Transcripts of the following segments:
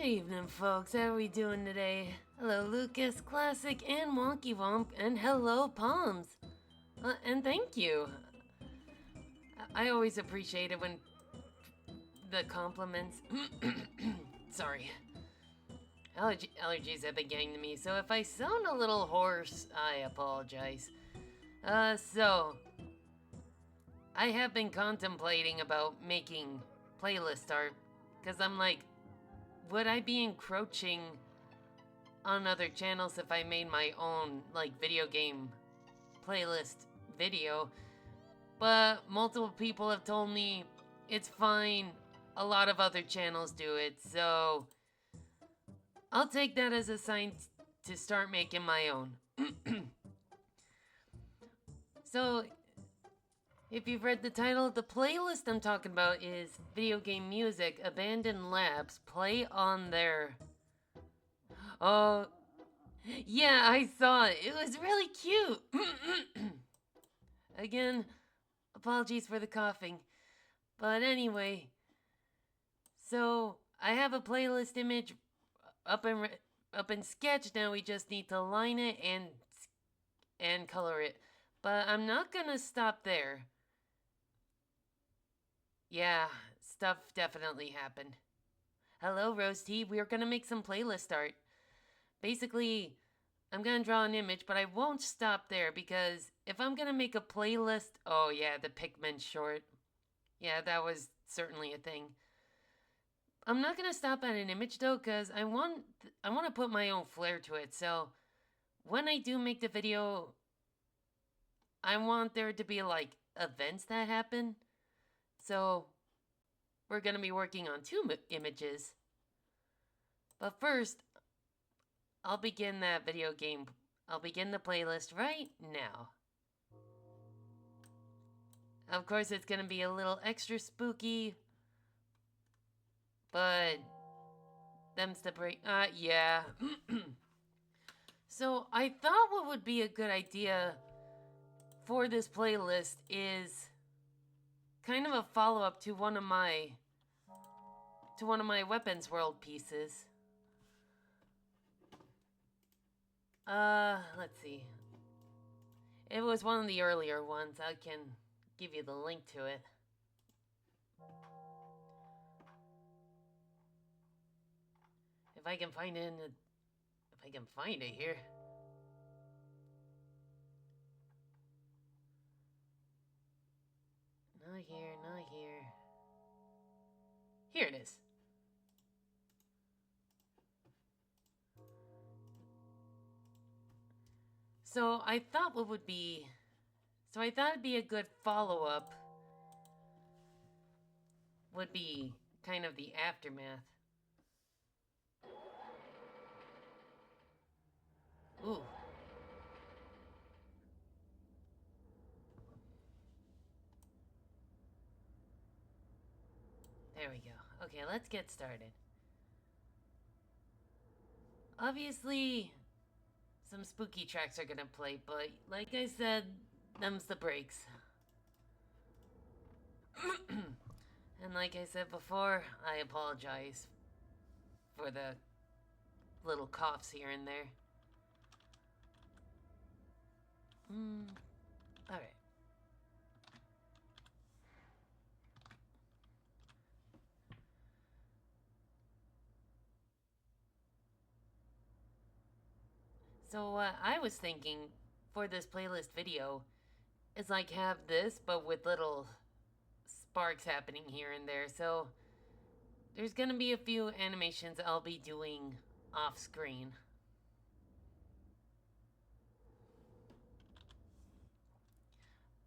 evening, folks. How are we doing today? Hello, Lucas, Classic, and Wonky Womp, and hello, Palms. And thank you. I always appreciate it when the compliments. Sorry. Allergies have been getting to me, so if I sound a little hoarse, I apologize. So, I have been contemplating about making playlist art, because I'm like, would I be encroaching on other channels if I made my own, like, video game playlist video? But multiple people have told me it's fine. A lot of other channels do it, so I'll take that as a sign to start making my own. So, if you've read the title, the playlist I'm talking about is Video Game Music Abandoned Labs Play on Their. Oh, yeah, I saw it. It was really cute. Again, apologies for the coughing. But anyway, so I have a playlist image up in Sketch. Now we just need to line it and color it. But I'm not gonna stop there. Yeah, stuff definitely happened. Hello, Rose Tea. We're gonna make some playlist art. Basically, I'm gonna draw an image, but I won't stop there because if I'm gonna make a playlist, oh yeah, the Pikmin short. Yeah, that was certainly a thing. I'm not gonna stop at an image though, cause I want to put my own flair to it. So when I do make the video, I want there to be like events that happen. So we're gonna be working on two images. But first, I'll begin that video game. I'll begin the playlist right now. Of course, it's gonna be a little extra spooky, but them's the break. Yeah. So I thought what would be a good idea for this playlist is kind of a follow-up to one of my Weapons World pieces. Let's see. It was one of the earlier ones. I can give you the link to it. If I can find it if I can find it here. Not here, not here. Here it is. So I thought it'd be a good follow-up would be kind of the aftermath. Ooh. There we go. Okay, let's get started. Obviously, some spooky tracks are gonna play, but like I said, them's the breaks. And like I said before, I apologize for the little coughs here and there. Alright. So what I was thinking for this playlist video is like have this, but with little sparks happening here and there. So there's gonna be a few animations I'll be doing off screen.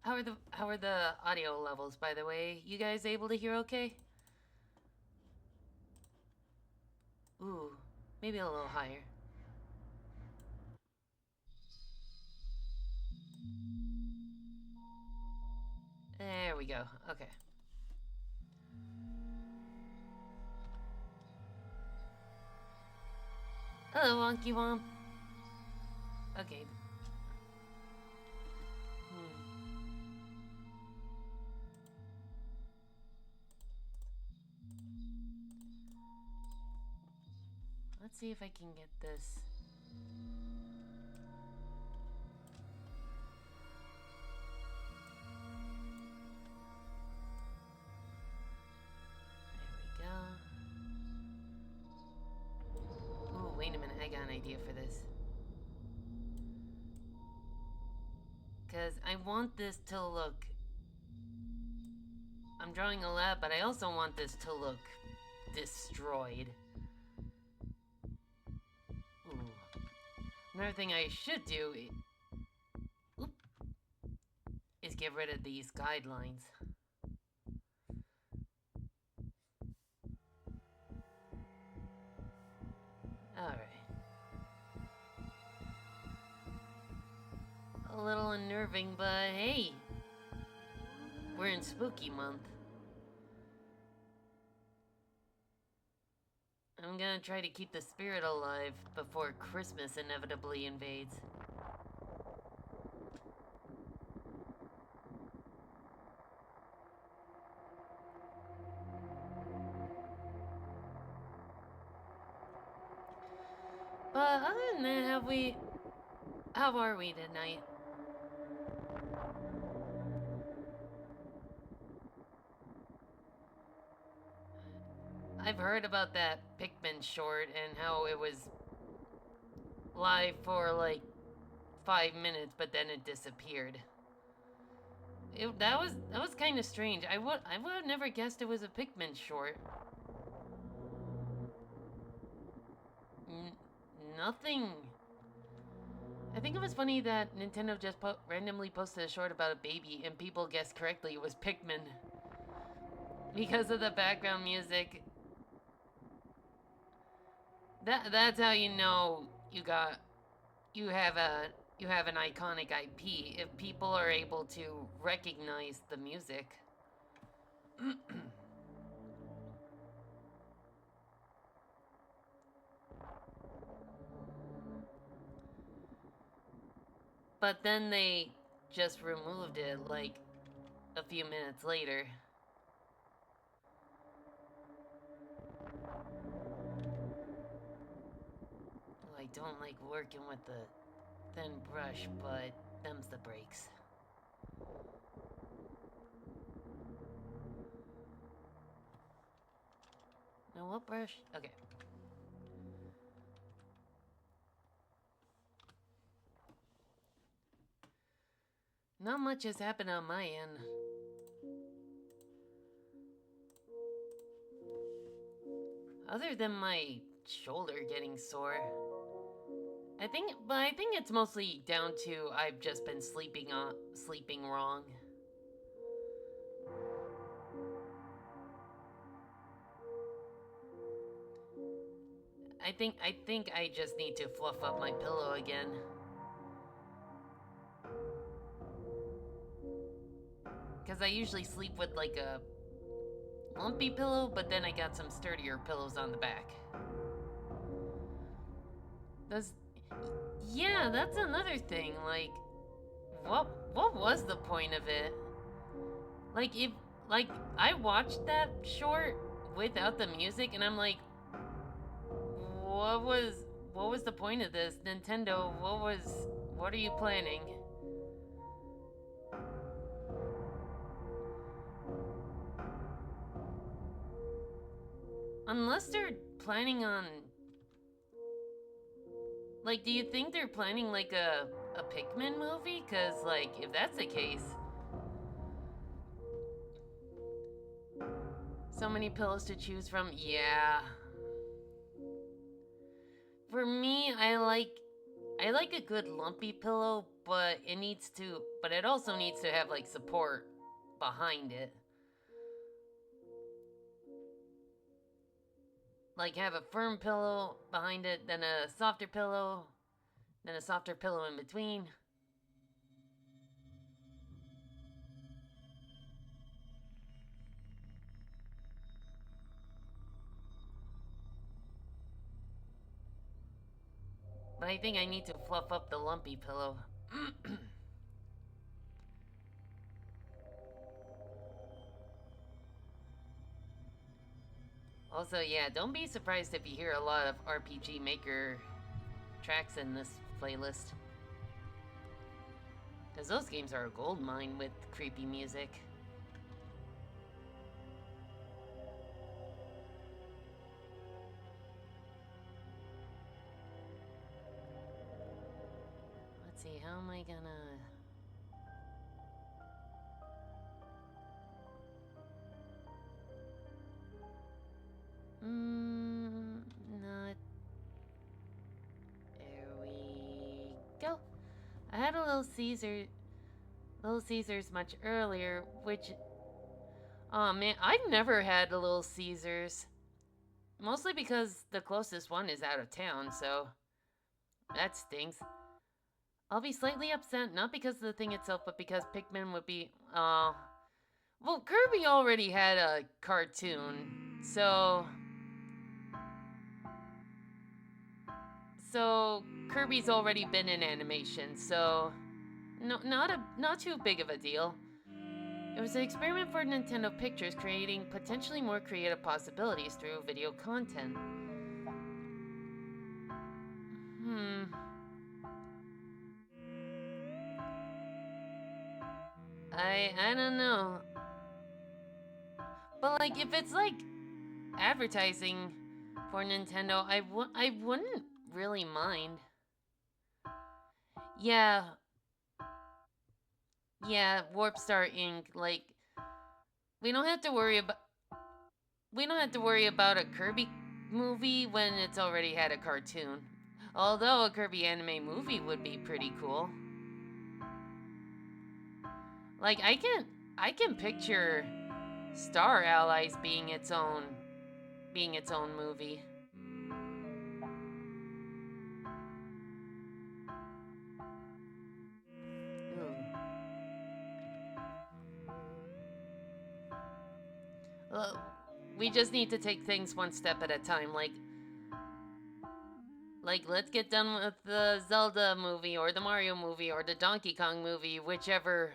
How are the audio levels, by the way? You guys able to hear okay? Ooh, maybe a little higher. There we go. Okay. Hello, Wonky Womp. Okay. Let's see if I can get this. There we go. Ooh, wait a minute. I got an idea for this. Because I want this to look... I'm drawing a lab, but I also want this to look destroyed. Ooh. Another thing I should do is get rid of these guidelines. Alright. A little unnerving, but hey! We're in spooky month. I'm gonna try to keep the spirit alive before Christmas inevitably invades. But other than that, how are we tonight? I've heard about that Pikmin short and how it was live for like 5 minutes, but then it disappeared. That was kind of strange. I would have never guessed it was a Pikmin short. Nothing. I think it was funny that Nintendo just randomly posted a short about a baby and people guessed correctly it was Pikmin. Because of the background music. That's how you know you have an iconic IP if people are able to recognize the music. But then they just removed it like a few minutes later. Oh, I don't like working with the thin brush, but them's the breaks. Now what brush? Okay. Not much has happened on my end. Other than my shoulder getting sore. I think it's mostly down to I've just been sleeping wrong. I think I just need to fluff up my pillow again. Because I usually sleep with like a lumpy pillow, but then I got some sturdier pillows on the back. Yeah, that's another thing. Like, what was the point of it? Like I watched that short without the music, and I'm like, what was the point of this, Nintendo? What are you planning? Unless they're planning on... Like, do you think they're planning, like, a Pikmin movie? Because, like, if that's the case... So many pillows to choose from? Yeah. For me, I like a good lumpy pillow, but it also needs to have, like, support behind it. Like, have a firm pillow behind it, then a softer pillow, then a softer pillow in between. But I think I need to fluff up the lumpy pillow. Also, yeah, don't be surprised if you hear a lot of RPG Maker tracks in this playlist. Because those games are a gold mine with creepy music. Let's see, how am I gonna... Not... There we go. I had a Little Caesars much earlier, which... Oh man, I've never had a Little Caesars. Mostly because the closest one is out of town, so... That stinks. I'll be slightly upset, not because of the thing itself, but because Pikmin would be... Well, Kirby already had a cartoon, so... So, Kirby's already been in animation, so... No, not too big of a deal. It was an experiment for Nintendo Pictures, creating potentially more creative possibilities through video content. I don't know. But like, if it's like advertising for Nintendo, I wouldn't really mind. Yeah. Yeah, Warp Star Inc. Like, we don't have to worry about a Kirby movie when it's already had a cartoon. Although a Kirby anime movie would be pretty cool. Like, I can picture Star Allies being its own movie. We just need to take things one step at a time. Like let's get done with the Zelda movie or the Mario movie or the Donkey Kong movie, whichever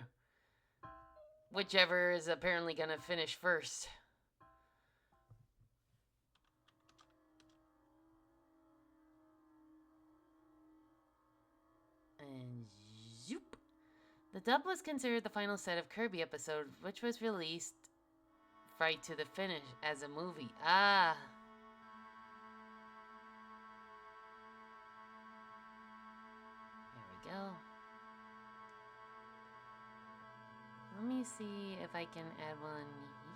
is apparently gonna finish first. And zoop. The dub was considered the final set of Kirby episode, which was released right to the finish as a movie. Ah. There we go. Let me see if I can add one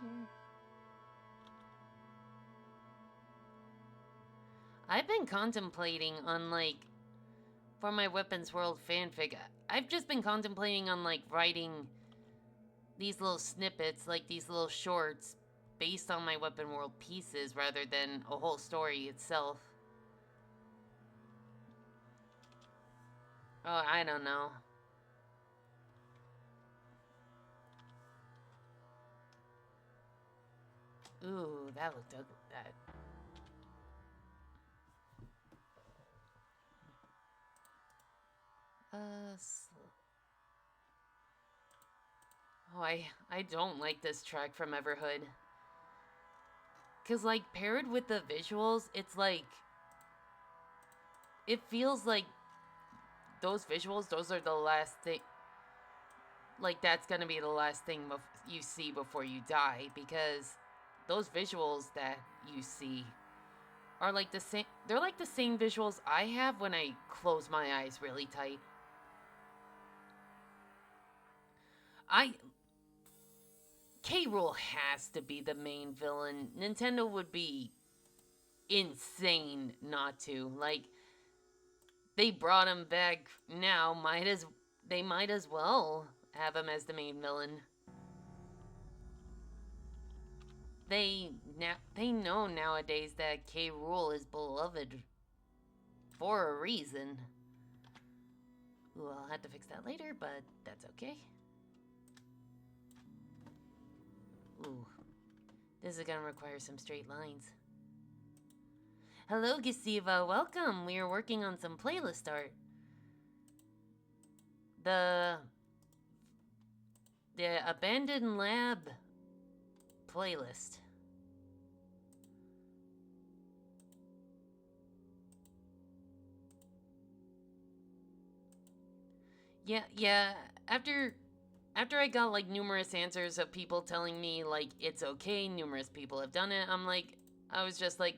here. I've been contemplating on like, for my Weapons World fanfic, I've just been contemplating on like writing these little snippets, like these little shorts, based on my Weapon World pieces rather than a whole story itself. Oh, I don't know. Ooh, that looked ugly. Oh, I don't like this track from Everhood. Cause like paired with the visuals, it's like it feels like those visuals, those are the last thing. Like that's gonna be the last thing you see before you die, because those visuals that you see are like the same. They're like the same visuals I have when I close my eyes really tight. K. Rool has to be the main villain. Nintendo would be insane not to. Like, they brought him back now. They might as well have him as the main villain. They know nowadays that K. Rool is beloved for a reason. Ooh, I'll have to fix that later, but that's okay. Ooh, this is gonna require some straight lines. Hello, Gasiva, welcome. We are working on some playlist art. The Abandoned Lab playlist. Yeah. After after I got like numerous answers of people telling me like it's okay, numerous people have done it. I was just like,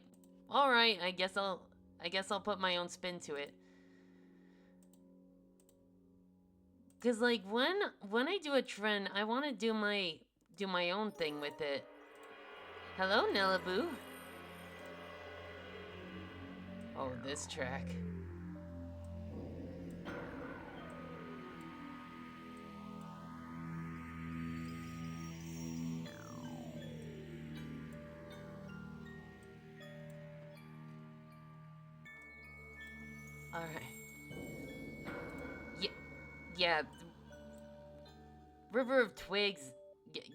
all right, I guess I'll put my own spin to it. Cause like when I do a trend, I want to do my own thing with it. Hello, Nelaboo. Oh, this track. All right. Yeah, yeah. River of Twigs,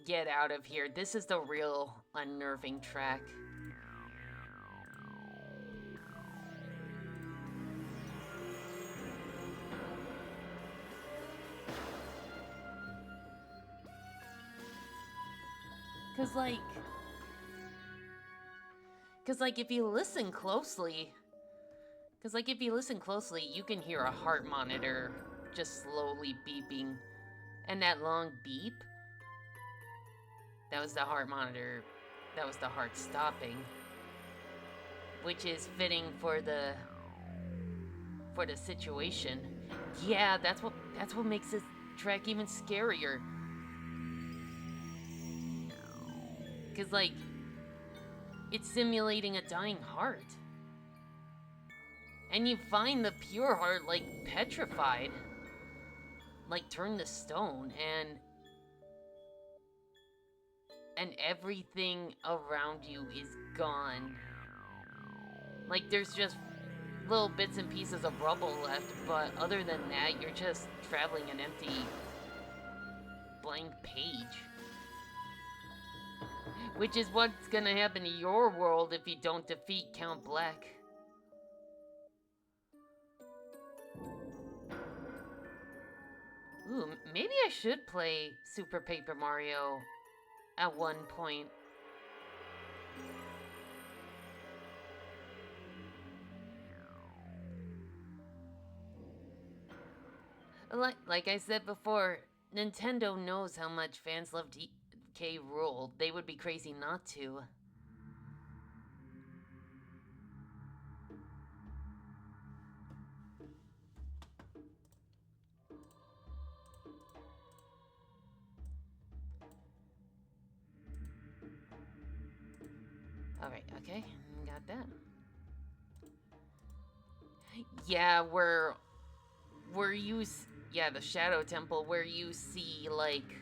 get out of here. This is the real unnerving track. Cause like, cause like if you listen closely, cause like if you listen closely, you can hear a heart monitor just slowly beeping, and that long beep, that was the heart monitor, that was the heart stopping, which is fitting for the situation. Yeah, that's what makes this track even scarier. Cause like it's simulating a dying heart. And you find the pure heart like petrified, like turned to stone, and everything around you is gone. Like there's just little bits and pieces of rubble left, but other than that, you're just traveling an empty blank page. Which is what's gonna happen to your world if you don't defeat Count Black. Ooh, maybe I should play Super Paper Mario at one point. Like I said before, Nintendo knows how much fans love K. Rool. They would be crazy not to. Alright, okay, got that. Yeah, where you yeah, the Shadow Temple where you see like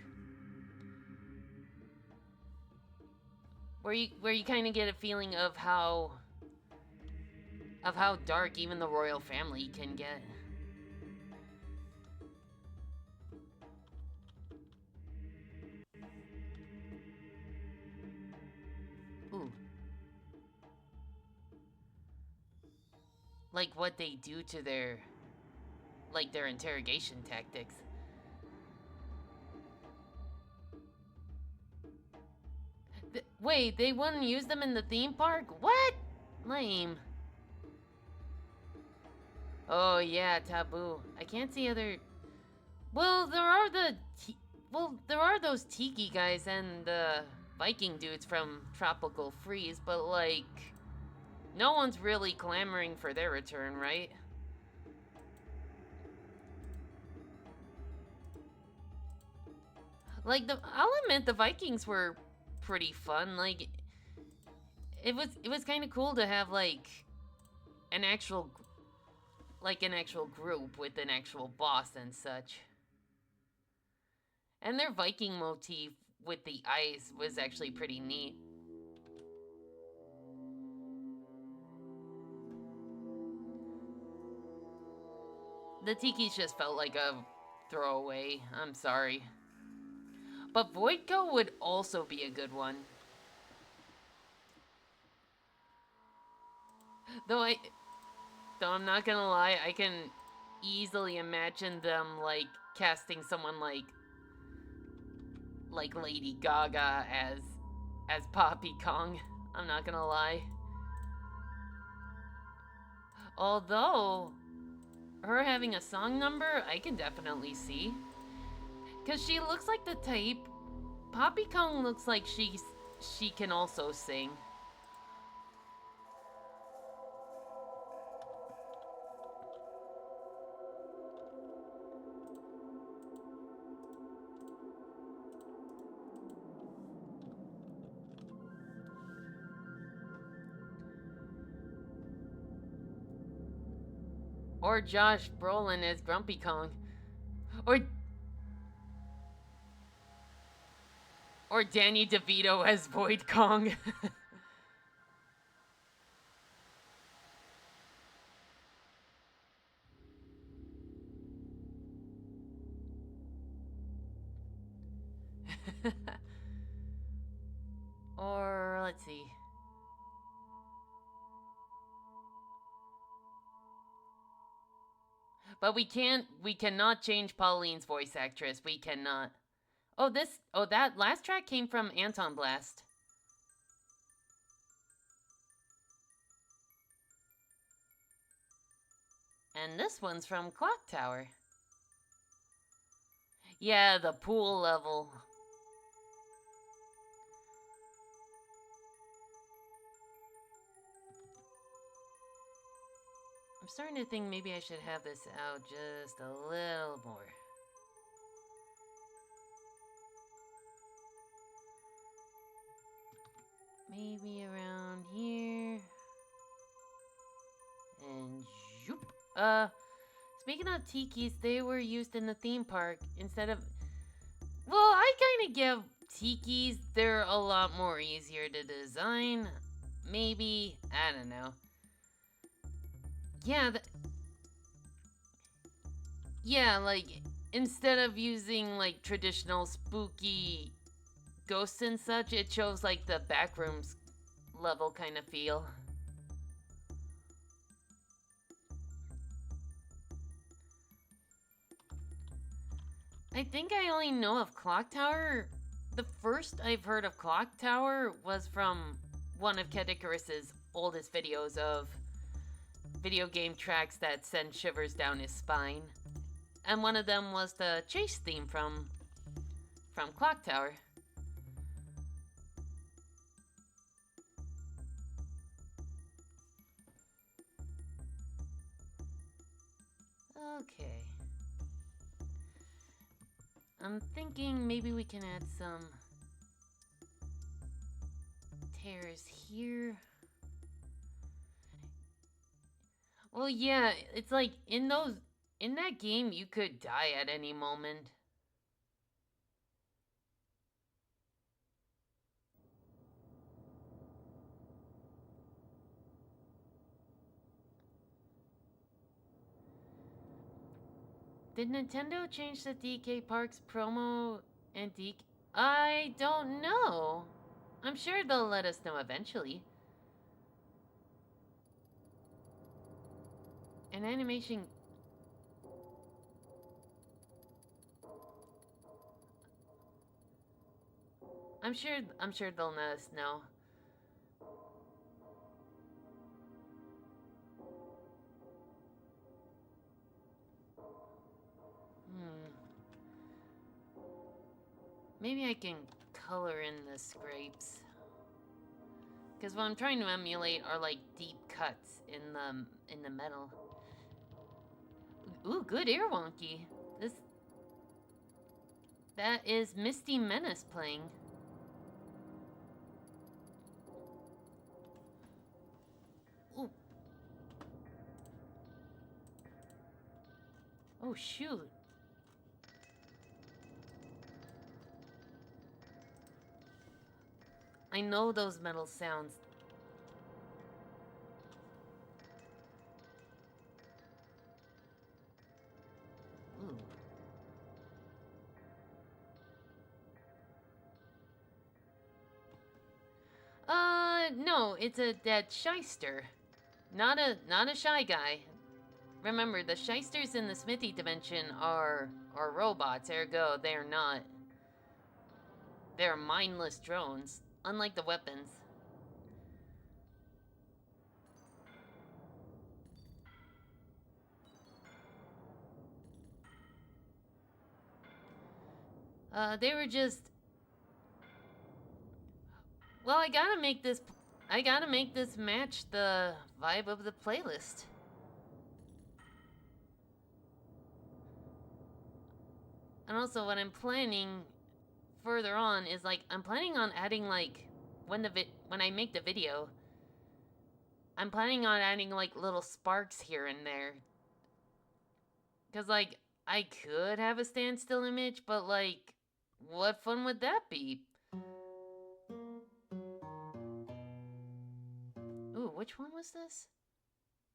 where you kind of get a feeling of how dark even the royal family can get. Ooh. Like what they do to their like their interrogation tactics. Wait, they wouldn't use them in the theme park? What? Lame. Oh yeah, taboo. I can't see other. Well, there are those tiki guys and the Viking dudes from Tropical Freeze, but like, no one's really clamoring for their return, right? Like I'll admit the Vikings were pretty fun. Like, it was kind of cool to have like an actual an actual group with an actual boss and such. And their Viking motif with the ice was actually pretty neat. The Tikis just felt like a throwaway. I'm sorry. But Voidco would also be a good one. Though I Though I'm not gonna lie, I can easily imagine them like casting someone like Lady Gaga as Poppy Kong. I'm not gonna lie. Although her having a song number, I can definitely see. Because she looks like the type. Poppy Kong looks like she can also sing. Or Josh Brolin as Grumpy Kong. Or Danny DeVito as Void Kong. Or let's see. But we cannot change Pauline's voice actress. We cannot. That last track came from Anton Blast. And this one's from Clock Tower. Yeah, the pool level. I'm starting to think maybe I should have this out just a little more. Maybe around here. And zoop. Speaking of tikis, they were used in the theme park instead of... Well, I kind of give tikis, they're a lot more easier to design. Maybe, I don't know. Yeah, like, instead of using, like, traditional spooky ghosts and such, it shows, like, the backrooms level kind of feel. I think I only know of Clock Tower. The first I've heard of Clock Tower was from one of Kid Icarus's oldest videos of video game tracks that send shivers down his spine. And one of them was the chase theme from Clock Tower. Okay. I'm thinking maybe we can add some tears here. Well, yeah, it's like in that game you could die at any moment. Did Nintendo change the DK Parks promo and DK? I don't know. I'm sure they'll let us know eventually. An animation... I'm sure they'll let us know. Maybe I can color in the scrapes. Because what I'm trying to emulate are like deep cuts in the metal. Ooh, good ear wonky. That is Misty Menace playing. Ooh. Oh shoot. I know those metal sounds. Ooh. No, it's that shyster. Not a shy guy. Remember, the shysters in the Smithy dimension are robots, ergo they're not. They're mindless drones, unlike the weapons. They were just... Well, I gotta make this match the vibe of the playlist. And also what I'm planning further on is like I'm planning on adding like when I make the video, I'm planning on adding like little sparks here and there. Cuz like I could have a standstill image, but like what fun would that be? Ooh, which one was this?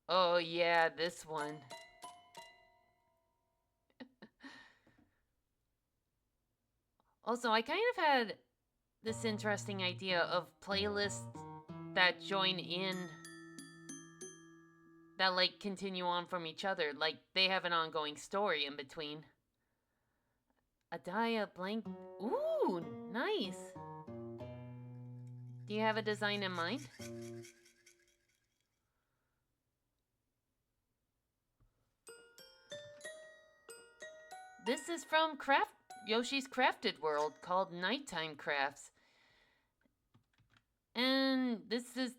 Oh yeah, this one. Also, I kind of had this interesting idea of playlists that join in, that like continue on from each other, like they have an ongoing story in between. Adaya blank. Ooh, nice. Do you have a design in mind? This is from Yoshi's Crafted World, called Nighttime Crafts. And this is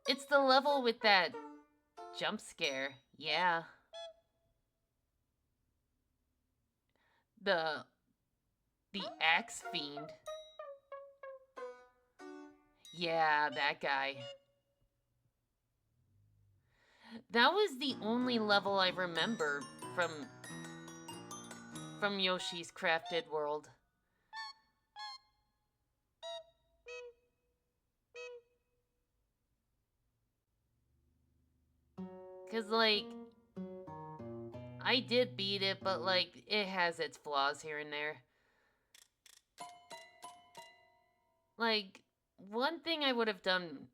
it's the level with that jump scare. Yeah. The Axe Fiend. Yeah, that guy. That was the only level I remember from Yoshi's Crafted World. Cause like I did beat it, but like it has its flaws here and there. Like one thing I would have done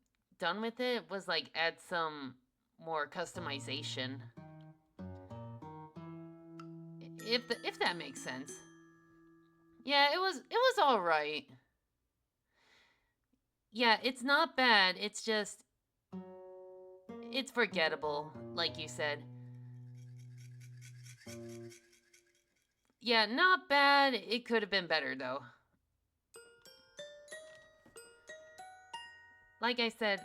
with it was like add some more customization. If that makes sense. Yeah, it was all right. Yeah, it's not bad. It's just it's forgettable, like you said. Yeah, not bad. It could have been better though. Like I said,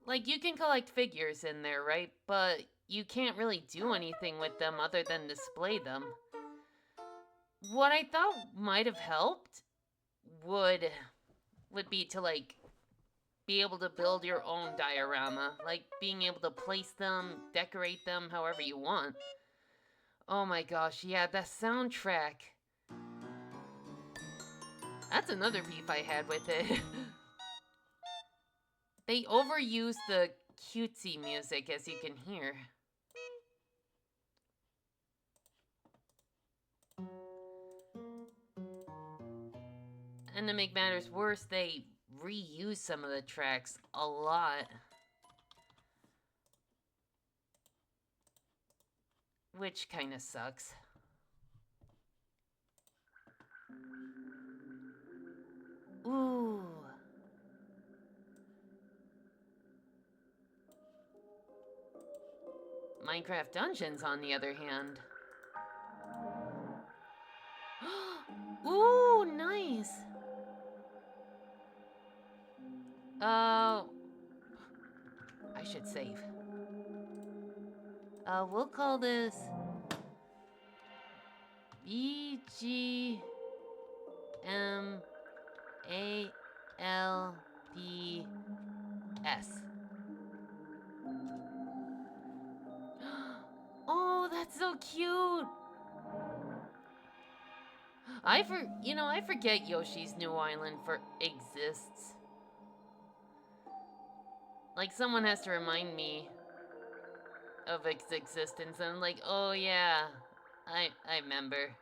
like you can collect figures in there, right? But you can't really do anything with them other than display them. What I thought might have helped would be to like be able to build your own diorama, like being able to place them, decorate them however you want. Oh my gosh, yeah, the soundtrack. That's another beef I had with it. They overuse the cutesy music, as you can hear. And to make matters worse, they reuse some of the tracks a lot. Which kind of sucks. Ooh. Minecraft Dungeons, on the other hand. Ooh, nice. I should save. We'll call this BGMALPS. Oh, that's so cute. I forget Yoshi's New Island exists. Like someone has to remind me of its existence, and I'm like, oh yeah, I remember.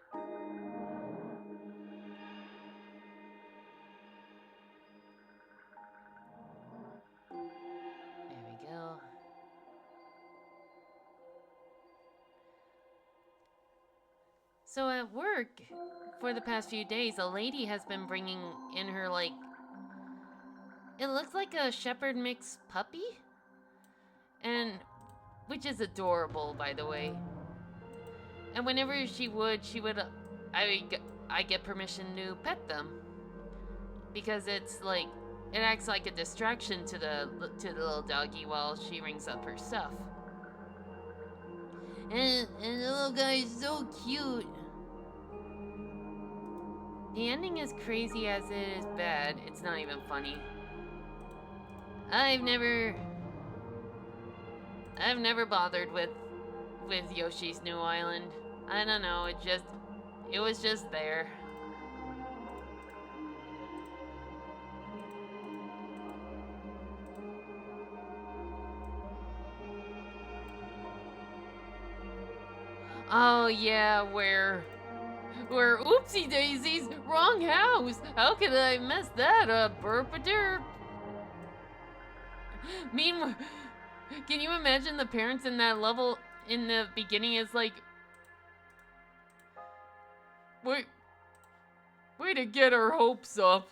There we go. So at work, for the past few days, a lady has been bringing in her, like, it looks like a shepherd mix puppy, and which is adorable, by the way. And whenever she would, I get permission to pet them because it's like it acts like a distraction to the little doggy while she rings up her stuff. And the little guy is so cute. The ending is crazy as it is bad. It's not even funny. I've never bothered with Yoshi's New Island. I don't know, it was just there. Oh yeah, where oopsie daisies, wrong house. How could I mess that up, burp-a-derp? Meanwhile, can you imagine the parents in that level in the beginning is like, way to get our hopes up.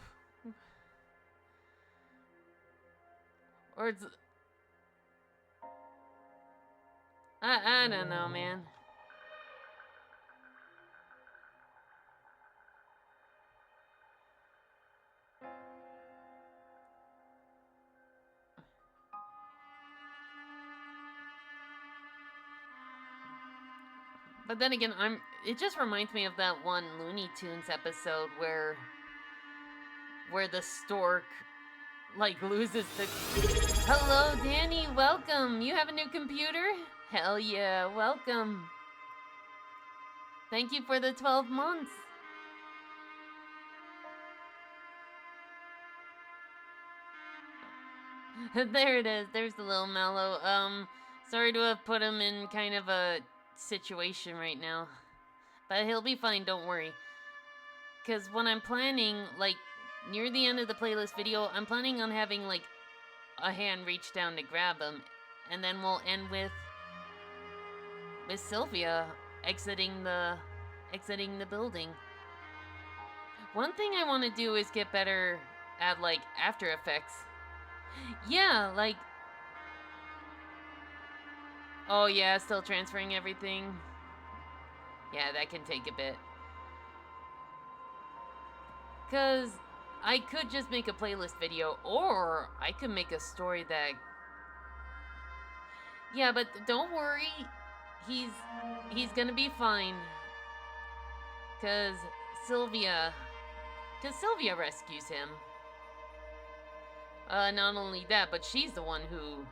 Or it's, I don't know, man. But then again, it just reminds me of that one Looney Tunes episode where the stork like loses the Hello, Danny, welcome. You have a new computer? Hell yeah, welcome. Thank you for the 12 months. There it is. There's the little Mallow. Sorry to have put him in kind of a situation right now. But he'll be fine, don't worry. Because when I'm planning, like, near the end of the playlist video, I'm planning on having, like, a hand reach down to grab him. And then we'll end with Sylvia exiting the building. One thing I want to do is get better at, like, After Effects. Yeah, like... Oh yeah, still transferring everything. Yeah, that can take a bit. Because I could just make a playlist video, or I could make a story that... Yeah, but don't worry. He's gonna be fine. Because Sylvia rescues him. Not only that, but she's the one who,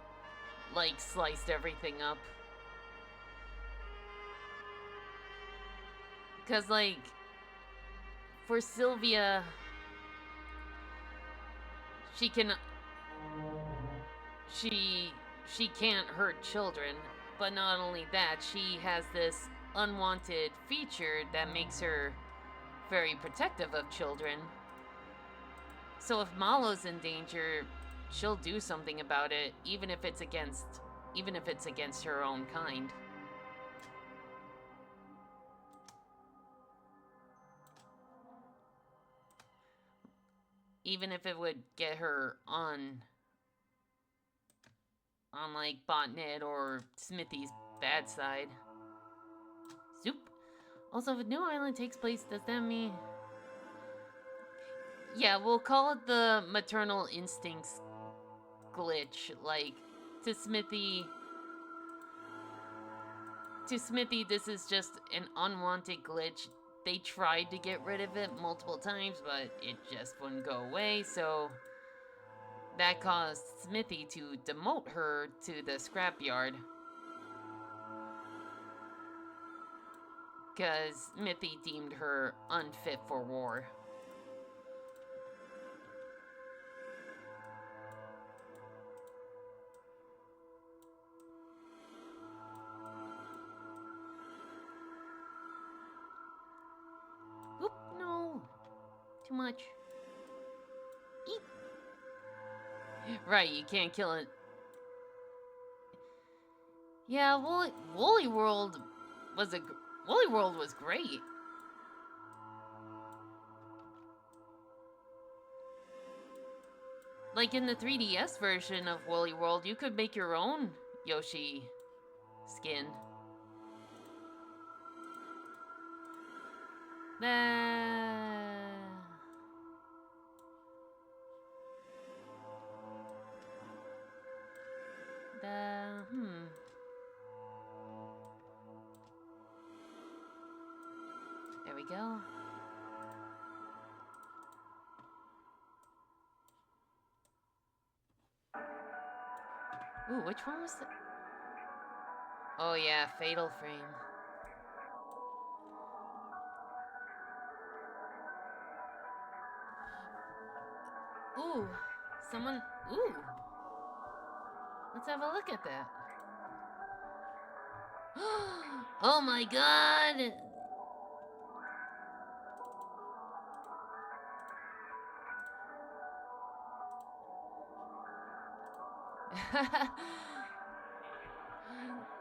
like, sliced everything up. Because, like, for Sylvia, she can't hurt children, but not only that, she has this unwanted feature that makes her very protective of children. So if Mallow's in danger, she'll do something about it, even if it's against her own kind. Even if it would get her on like Botnet or Smithy's bad side. Zoop. Also, if New Island takes place, does that mean... Yeah, we'll call it the maternal instincts glitch. Like, to Smithy, this is just an unwanted glitch. They tried to get rid of it multiple times, but it just wouldn't go away, so that caused Smithy to demote her to the scrapyard. Because Smithy deemed her unfit for war. Oop, no. Too much. Eep. Right, you can't kill it. Yeah, Woolly World was great. Like in the 3DS version of Woolly World, you could make your own Yoshi skin. Hmm. There we go. Ooh, which one was the... Oh yeah, Fatal Frame. Ooh, someone... Ooh. Let's have a look at that. Oh my god!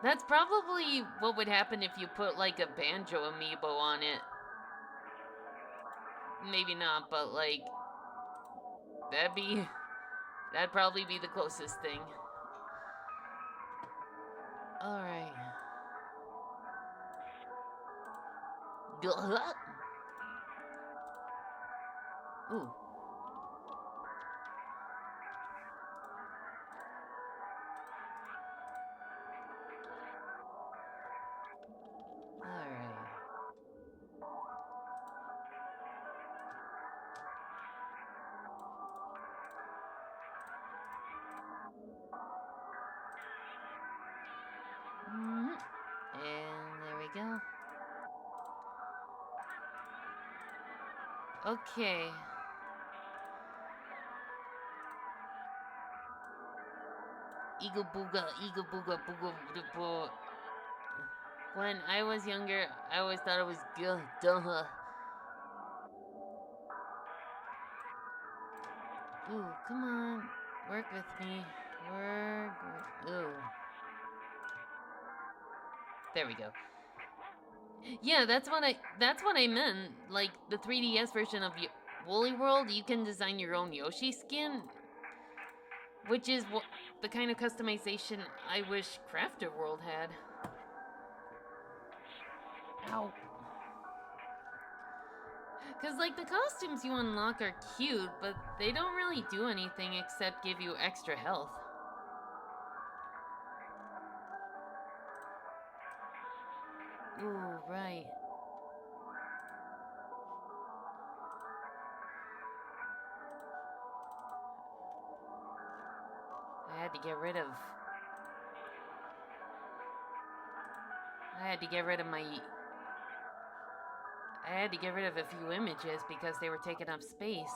That's probably what would happen if you put like a Banjo amiibo on it. Maybe not, but like that'd probably be the closest thing. All right. Ooh. All right. And there we go. Okay. Eagle booga, booga. When I was younger, I always thought it was duh. Ooh, come on. Work with me. Ooh. There we go. Yeah, that's what I meant. Like the 3DS version of Woolly World, you can design your own Yoshi skin, which is the kind of customization I wish Crafter World had. Ow. Cause like the costumes you unlock are cute, but they don't really do anything except give you extra health. Ooh, right. I had to get rid of a few images because they were taking up space.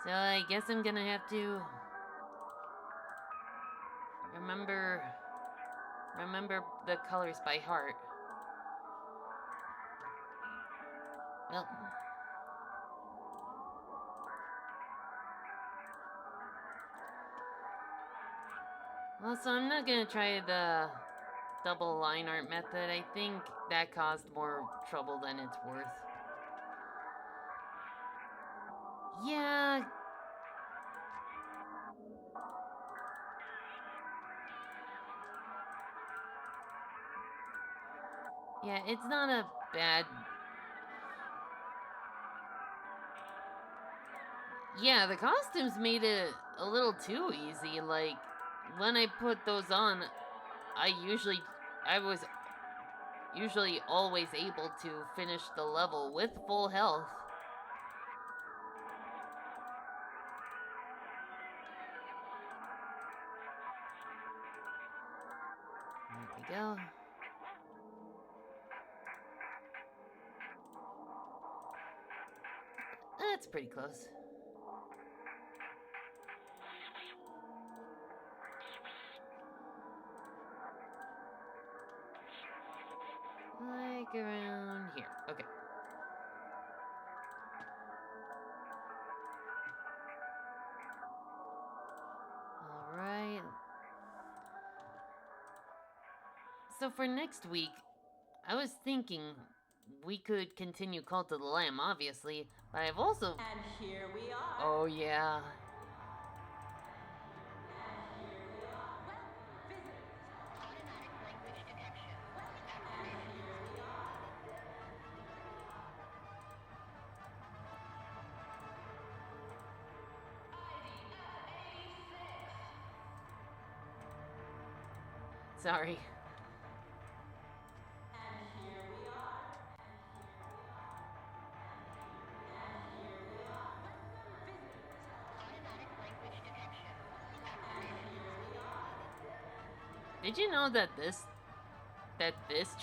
So I guess I'm gonna have to remember the colors by heart. Well, so I'm not gonna try the double line art method. I think that caused more trouble than it's worth. Yeah. Yeah, it's not a bad... Yeah, the costumes made it a little too easy. Like, when I put those on, I was usually always able to finish the level with full health. There we go. That's pretty close. Like around here. Okay. Alright. So for next week, I was thinking we could continue Cult of the Lamb, obviously, but I've also... And here we are. Oh, yeah. Sorry. Did you know that this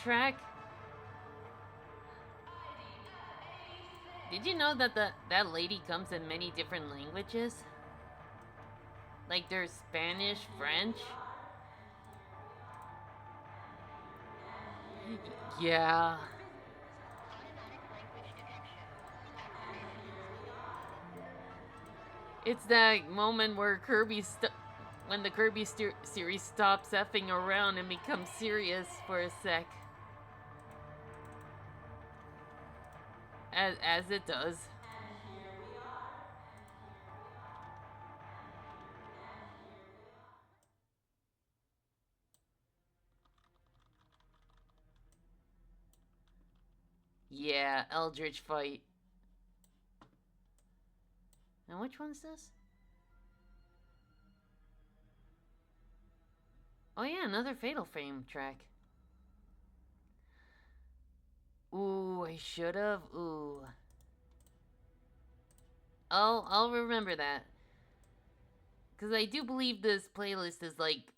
track? Did you know that that lady comes in many different languages? Like there's Spanish, French. Yeah. It's that moment where when the Kirby series stops effing around and becomes serious for a sec. As it does. Yeah, Eldritch fight. Now which one's this? Oh yeah, another Fatal Frame track. Ooh, I should've. Ooh. I'll remember that. Because I do believe this playlist is like...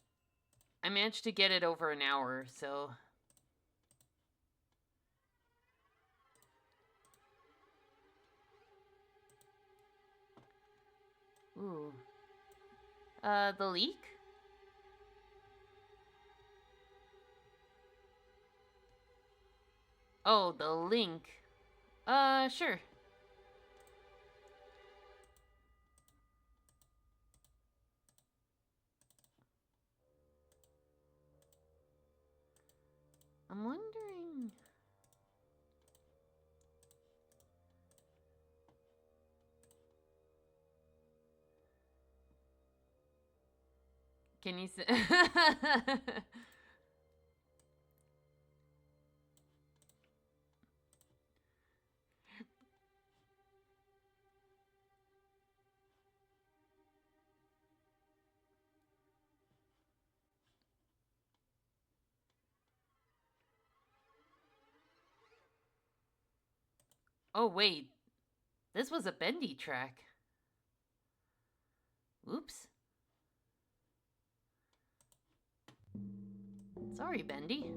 I managed to get it over an hour, so... Ooh. The leak? Oh, the link. Sure. I'm wondering... Can you say... Oh, wait. This was a Bendy track. Oops. Sorry, Bendy.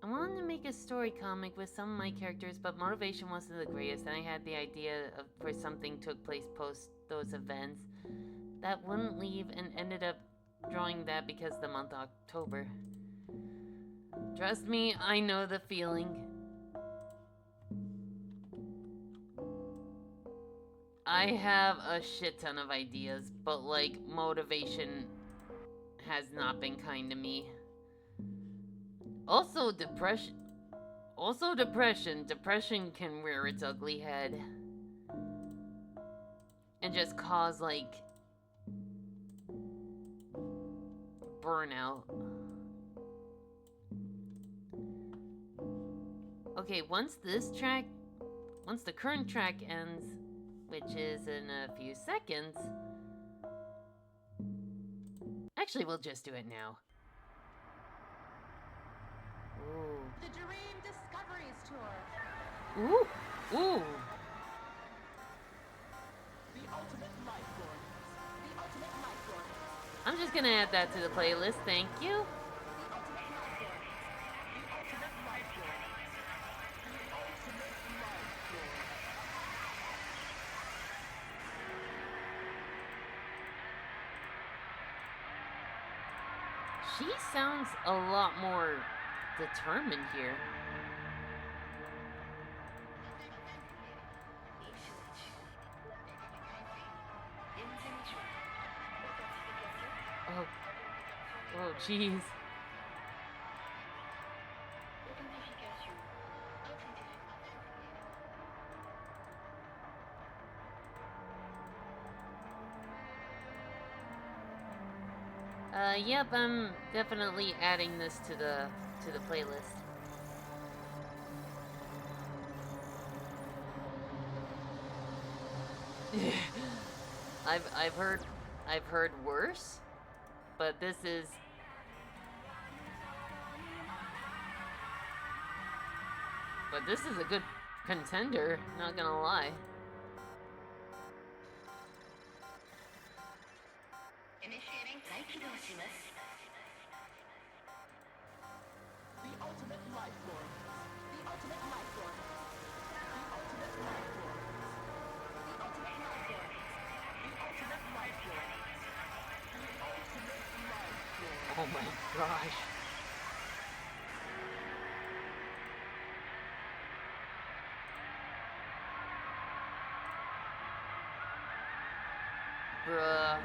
I wanted to make a story comic with some of my characters, but motivation wasn't the greatest, and I had the idea for something took place post those events that wouldn't leave, and ended up drawing that because the month October. Trust me, I know the feeling. I have a shit ton of ideas, but like motivation has not been kind to me. Also depression. Depression can rear its ugly head and just cause like burnout. Okay, once the current track ends, which is in a few seconds. Actually, we'll just do it now. Ooh. The Dream Discoveries Tour. Ooh. Ooh. The Ultimate Life Forms. The Ultimate Life Forms. I'm just gonna add that to the playlist, thank you. She sounds a lot more determined here. Oh. Oh, jeez. Yep, I'm definitely adding this to the playlist. I've heard worse, but this is But this is a good contender, not gonna lie. Initiating Taikidoshimasu. The ultimate life form. The ultimate life form. The ultimate life form. The ultimate life form. The ultimate life form. The ultimate life form. Oh my gosh. Bruh.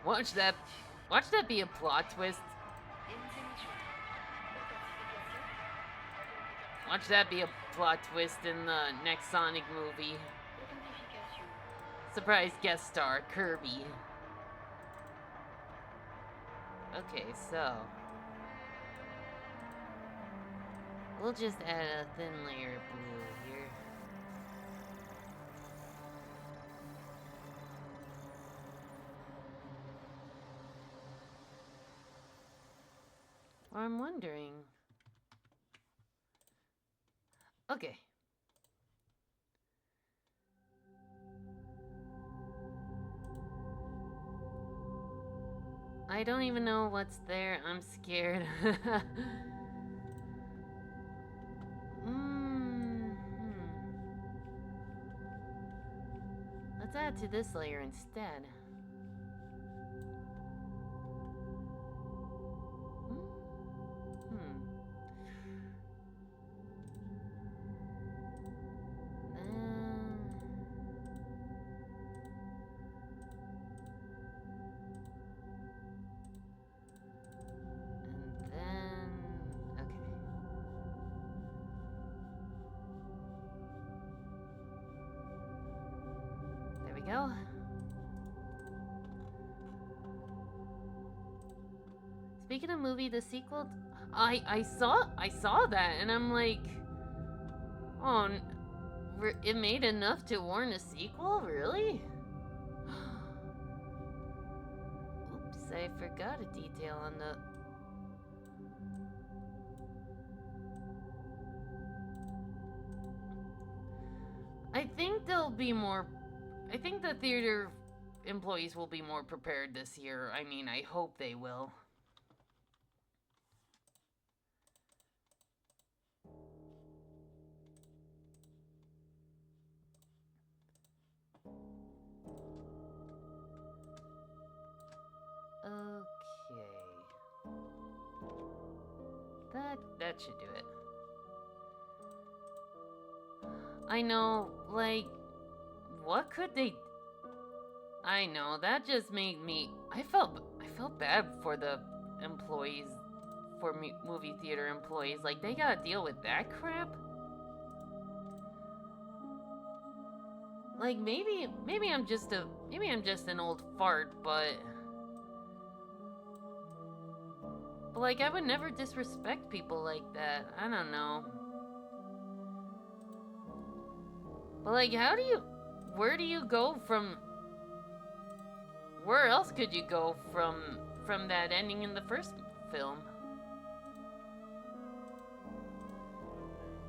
Watch that be a plot twist. Watch that be a plot twist in the next Sonic movie. Surprise guest star, Kirby. Okay, so we'll just add a thin layer of blue here. Or I'm wondering. Okay. I don't even know what's there. I'm scared. Let's add to this layer instead. Go. Speaking of movie, the sequel, I saw that, and I'm like, oh, it made enough to warrant a sequel, really? Oops, I forgot a detail on the. I think there'll be more. I think the theater employees will be more prepared this year. I mean, I hope they will. Okay. That should do it. I know, like, what could they... I know, that just made me... I felt bad for the employees, for movie theater employees. Like, they gotta deal with that crap? Like, maybe I'm just an old fart, but like, I would never disrespect people like that. I don't know. But like, where do you go from... Where else could you go from that ending in the first film?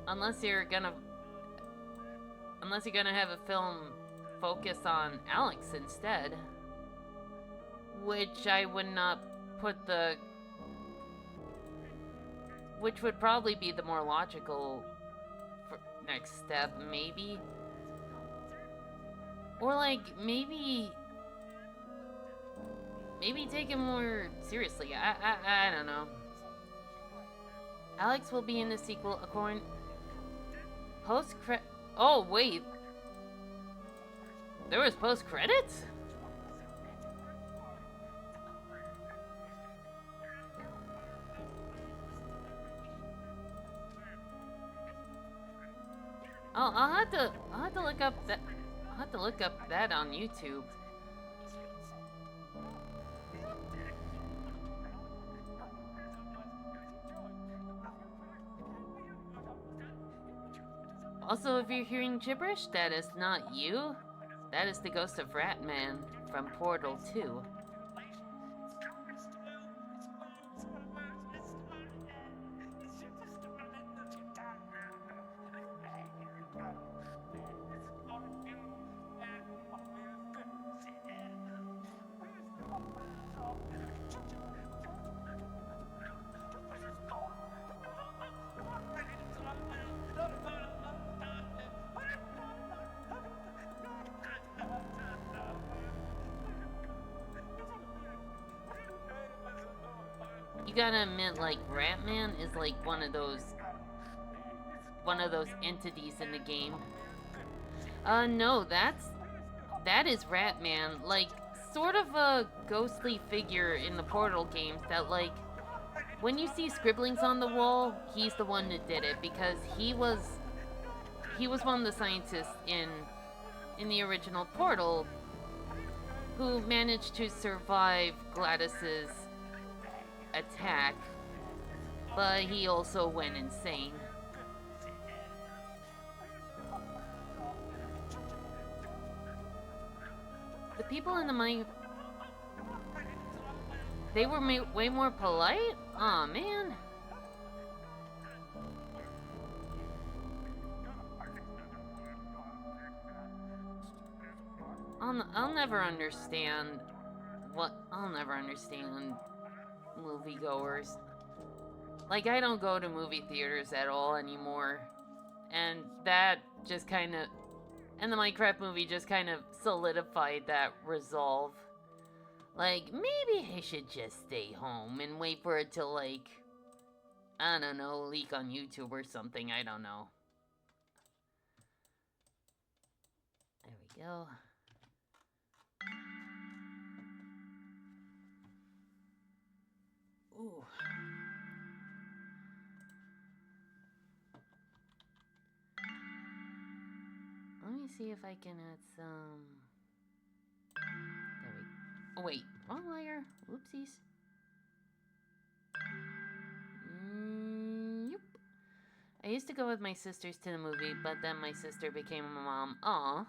Unless you're gonna have a film focus on Alex instead. Which I would not put the... Which would probably be the more logical next step, maybe. Or like, maybe take it more seriously. I don't know. Alex will be in the sequel according... Oh, wait. There was post-credits? I'll have to look up that. I'll have to look up that on YouTube. Also, if you're hearing gibberish, that is not you. That is the ghost of Ratman from Portal 2. You gotta admit, like, Ratman is like one of those entities in the game. No, that is Ratman, like, sort of a ghostly figure in the Portal games that, like, when you see scribblings on the wall, he's the one that did it, because he was one of the scientists in the original Portal who managed to survive GLaDOS's attack, but he also went insane. The people in the mine, they were way more polite? Aw, man. I'll never understand moviegoers. Like, I don't go to movie theaters at all anymore. And that just kind of... And the Minecraft movie just kind of solidified that resolve. Like, maybe I should just stay home and wait for it to, like, I don't know, leak on YouTube or something. I don't know. There we go. Ooh. Let me see if I can add some... There we go. Oh, wait. Wrong layer. Whoopsies. Yep. I used to go with my sisters to the movie, but then my sister became a mom. Aw.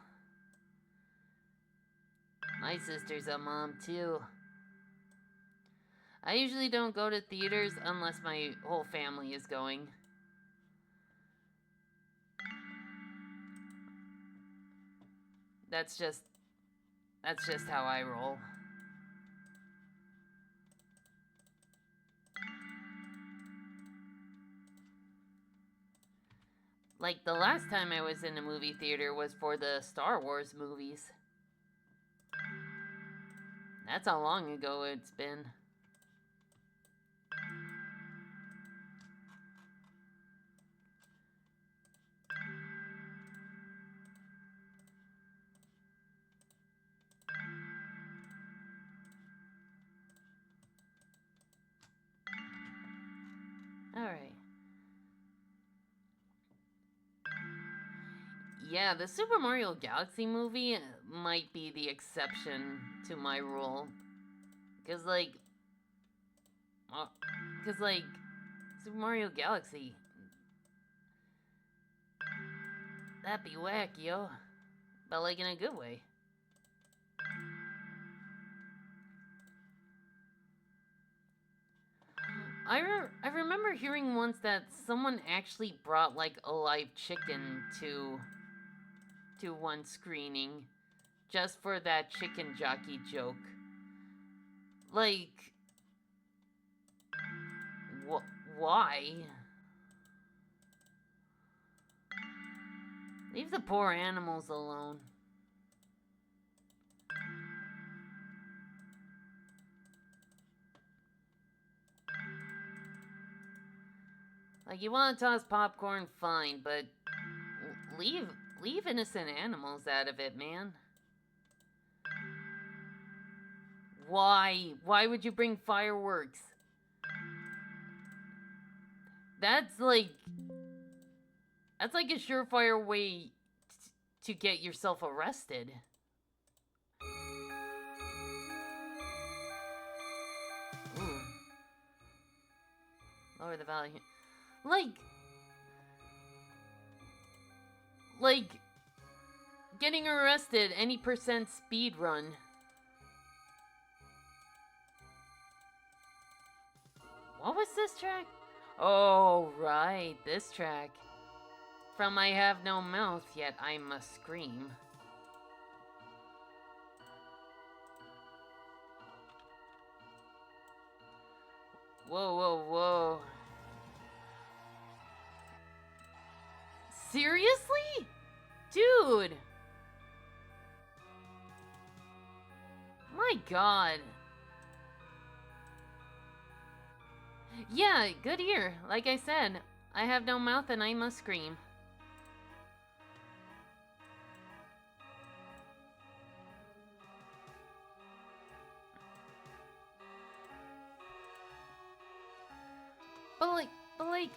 My sister's a mom, too. I usually don't go to theaters unless my whole family is going. That's just how I roll. Like, the last time I was in a movie theater was for the Star Wars movies. That's how long ago it's been. Alright. Yeah, the Super Mario Galaxy movie might be the exception to my rule. Cause like, Super Mario Galaxy, that'd be whack, yo. But like in a good way. I remember hearing once that someone actually brought like a live chicken to one screening just for that chicken jockey joke. Like, why? Leave the poor animals alone. Like, you want to toss popcorn, fine, but leave innocent animals out of it, man. Why? Why would you bring fireworks? That's like a surefire way to get yourself arrested. Ooh. Lower the value. Like getting arrested any percent speed run. What was this track? Oh, right, this track. From I have no mouth, yet I must scream. Whoa, whoa, whoa. Seriously? Dude! My god. Yeah, good ear. Like I said, I have no mouth and I must scream. But like,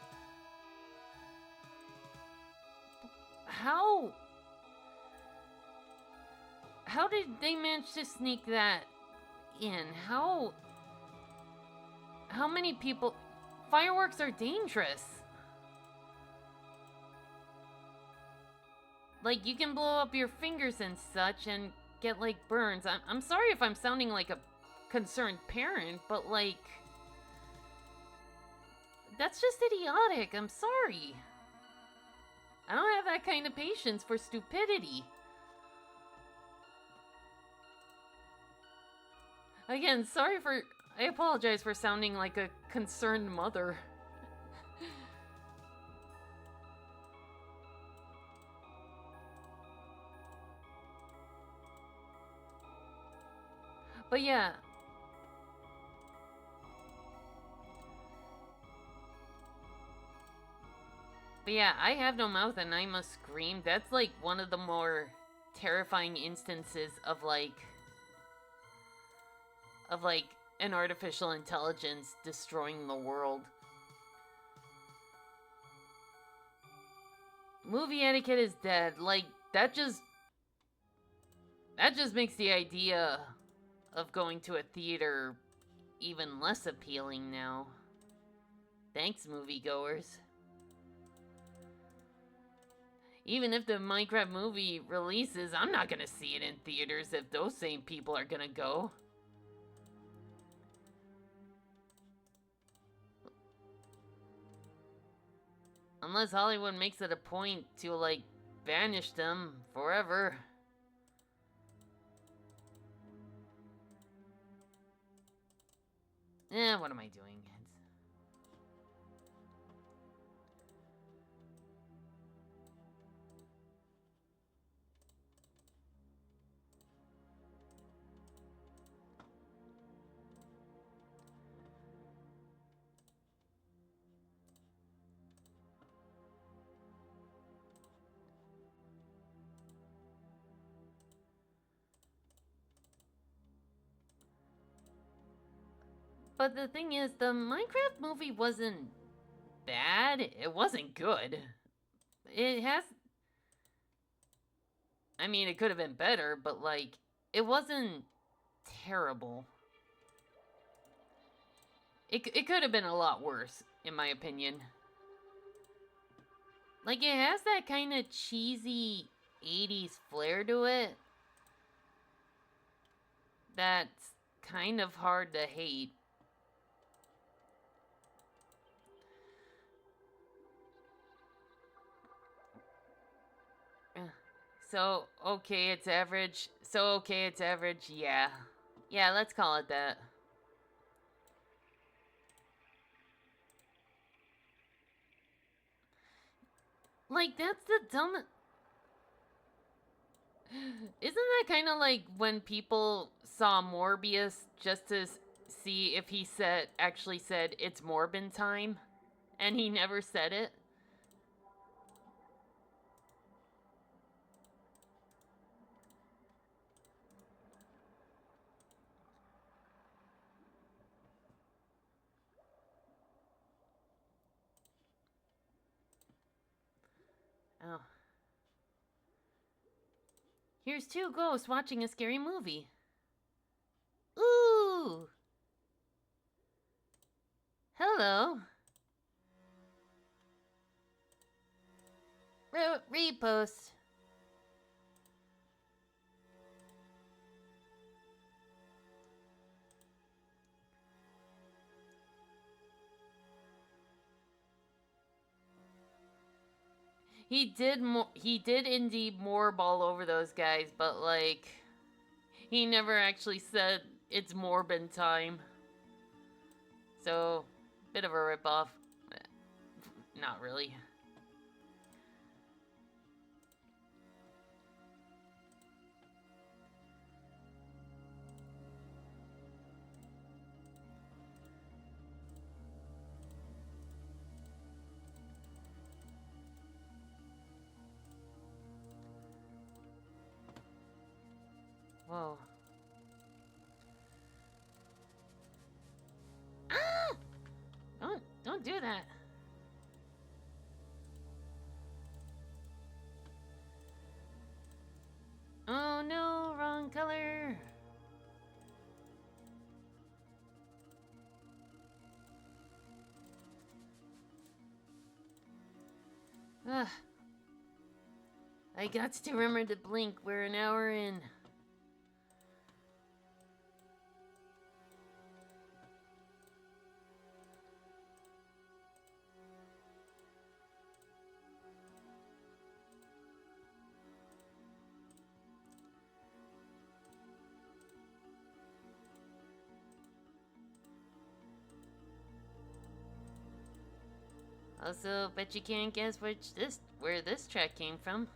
how did they manage to sneak that in? How many people? Fireworks are dangerous. Like, you can blow up your fingers and such and get, like, burns. I'm sorry if I'm sounding like a concerned parent, but, like, that's just idiotic. I'm sorry. I don't have that kind of patience for stupidity. Again, I apologize for sounding like a concerned mother. But yeah. But yeah, I have no mouth and I must scream. That's like one of the more terrifying instances of like an artificial intelligence destroying the world. Movie etiquette is dead. Like, that just makes the idea of going to a theater even less appealing now. Thanks, moviegoers. Even if the Minecraft movie releases, I'm not gonna see it in theaters if those same people are gonna go. Unless Hollywood makes it a point to, like, banish them forever. What am I doing? But the thing is, the Minecraft movie wasn't bad. It wasn't good. It has... I mean, it could have been better, but, like, it wasn't terrible. It could have been a lot worse, in my opinion. Like, it has that kind of cheesy 80s flair to it that's kind of hard to hate. So, okay, it's average. Yeah. Yeah, let's call it that. Like, that's the dumb... Isn't that kind of like when people saw Morbius just to see if he actually said it's Morbin time? And he never said it? Oh. Here's two ghosts watching a scary movie. Ooh! Hello. Repost. He did indeed morb all over those guys, but like he never actually said it's Morbin time. So Bit of a ripoff. Not really. Whoa. Ah! Don't do that. Oh no, wrong color. Ugh. I got to remember to blink. We're an hour in. Also, bet you can't guess where this track came from.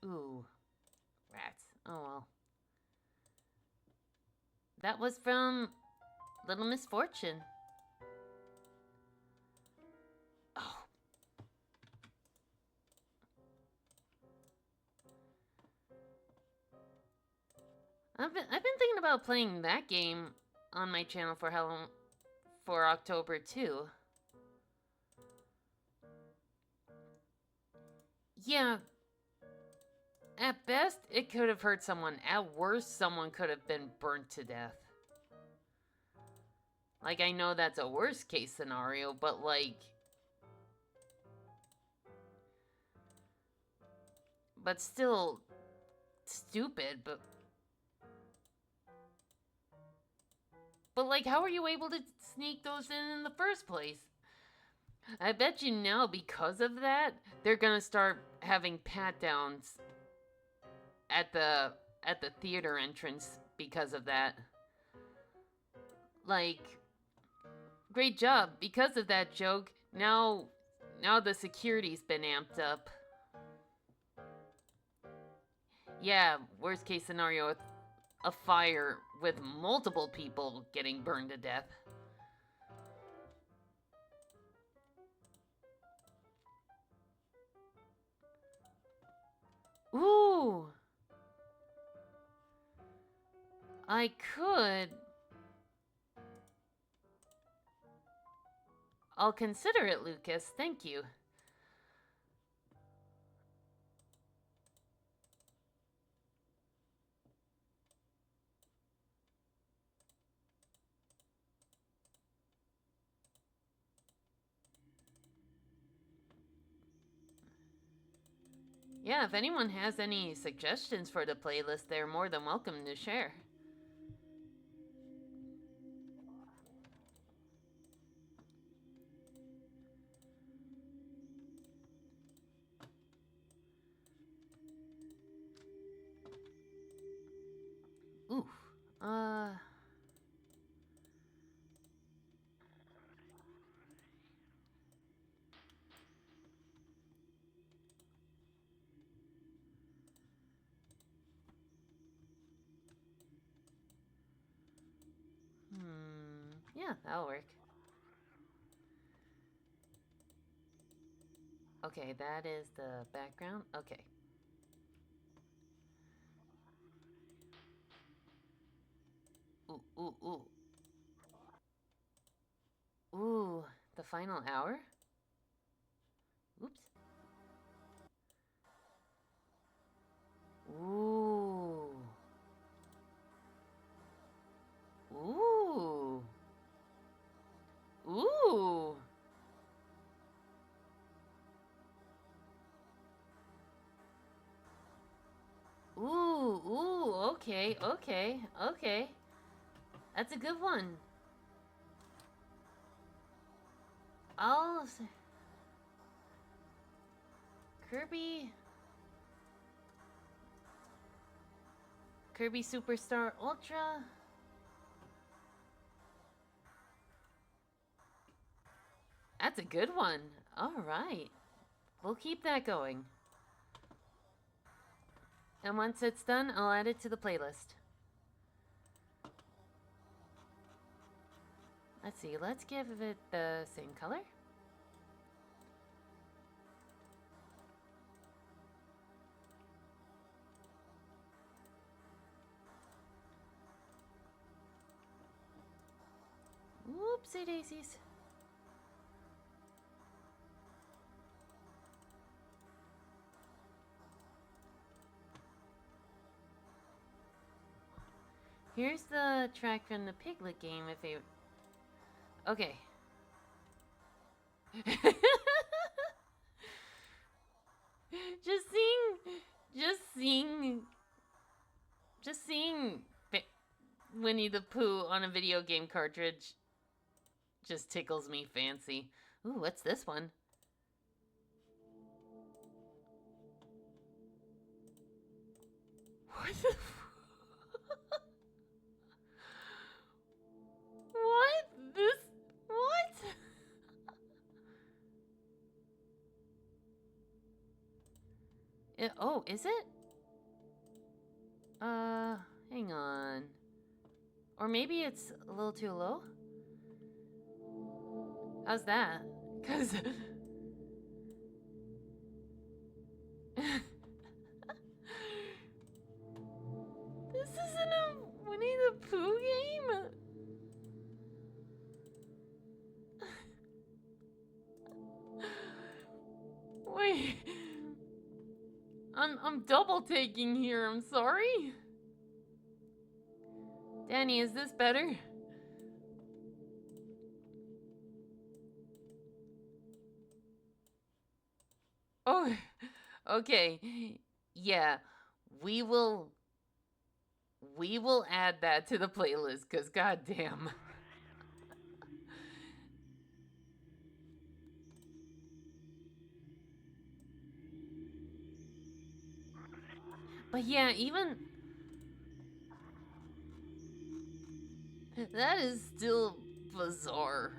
Ooh, rats. Oh well. That was from Little Misfortune. Oh. I've been thinking about playing that game on my channel for October too. Yeah. At best, it could have hurt someone. At worst, someone could have been burnt to death. Like, I know that's a worst case scenario, but like... But still... stupid, but... But like, how are you able to sneak those in the first place? I bet you now, because of that, they're gonna start having pat-downs at the theater entrance because of that. Like, great job. Because of that joke, now the security's been amped up. Yeah, worst case scenario, a fire with multiple people getting burned to death. Ooh! I could... I'll consider it, Lucas. Thank you. Yeah, if anyone has any suggestions for the playlist, they're more than welcome to share. Oof. Yeah, that'll work. Okay, that is the background. Okay. Ooh, ooh, ooh. Ooh, the final hour? Oops. Ooh. Ooh. Ooh. Ooh, ooh, okay, okay, okay. That's a good one. Kirby Superstar Ultra. That's a good one. All right. We'll keep that going. And once it's done, I'll add it to the playlist. Let's see. Let's give it the same color. Whoopsie daisies. Here's the track from the Piglet game if they... Okay. Just seeing Winnie the Pooh on a video game cartridge just tickles me fancy. Ooh, what's this one? What the... What? This... What? Oh, is it? Hang on. Or maybe it's a little too low? How's that? 'Cause... This isn't a Winnie the Pooh game? Wait. I'm double taking here, I'm sorry. Danny, is this better? Oh, okay. Yeah, we will add that to the playlist, cause goddamn. But yeah, even that is still bizarre.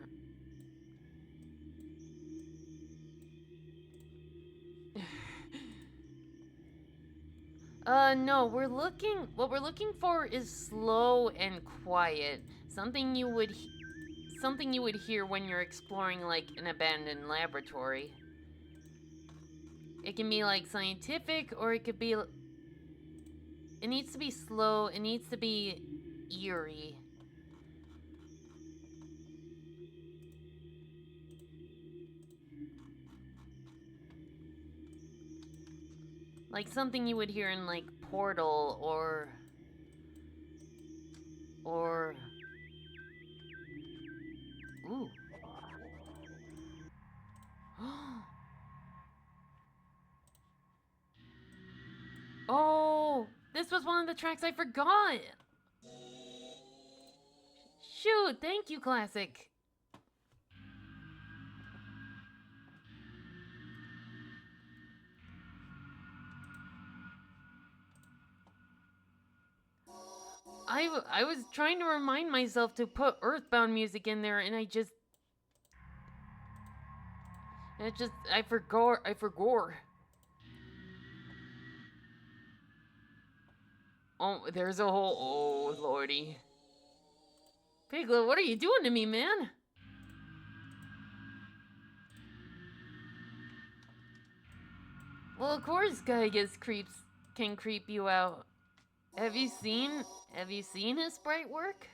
No, what we're looking for is slow and quiet. Something you would hear when you're exploring like an abandoned laboratory. It can be like scientific, or it could be... It needs to be slow, it needs to be eerie. Like something you would hear in like Portal or ooh. Oh, this was one of the tracks I forgot. Shoot, thank you, Classic. I was trying to remind myself to put Earthbound music in there, and I forgot. Oh, there's a whole... Oh, lordy. Piglet, what are you doing to me, man? Well, of course Gygus can creep you out. Have you seen his sprite work?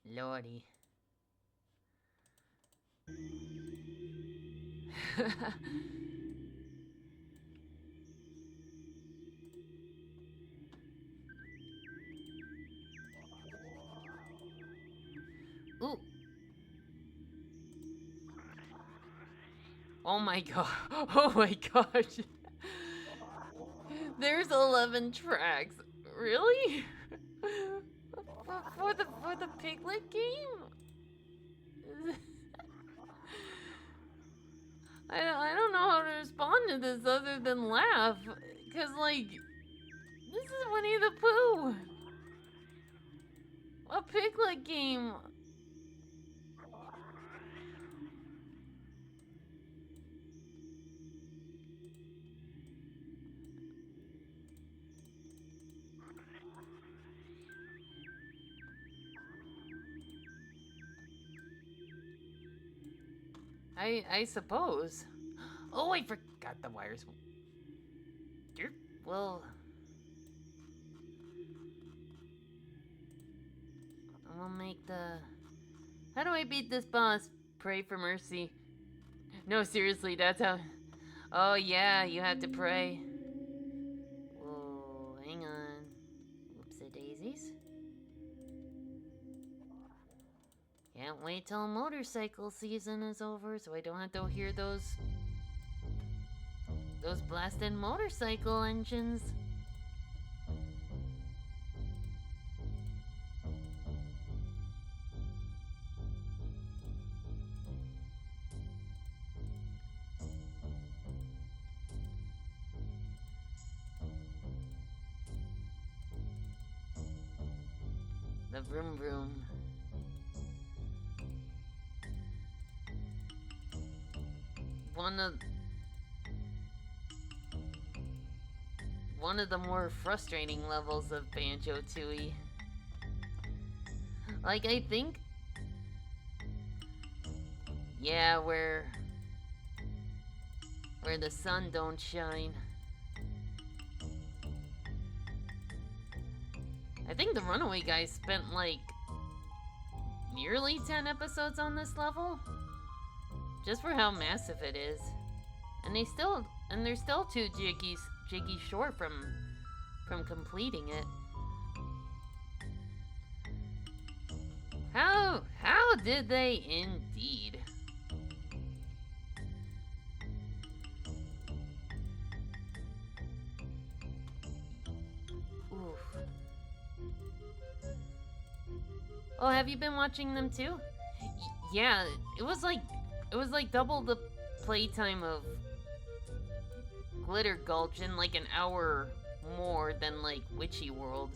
Lordy. Ooh. Oh my god. Oh my gosh. There's 11 tracks. Really? for the Piglet game? I don't know how to respond to this other than laugh. Cause like this is Winnie the Pooh. A Piglet game. I suppose. Oh, I forgot the wires. Well, we'll make the... How do I beat this boss? Pray for mercy. No, seriously, that's how... Oh, yeah, you have to pray. Whoa, hang on. Whoopsie-daisies. Can't wait till motorcycle season is over so I don't have to hear those blasted motorcycle engines. The vroom vroom. One of the more frustrating levels of Banjo-Tooie. Like, I think... Yeah, where the sun don't shine. I think the Runaway guys spent, like, nearly 10 episodes on this level. Just for how massive it is. And they're still too jiggy short from completing it. How did they indeed? Oof. Oh, have you been watching them too? Yeah, it was like double the playtime of Glitter Gulch in like an hour more than like Witchy World.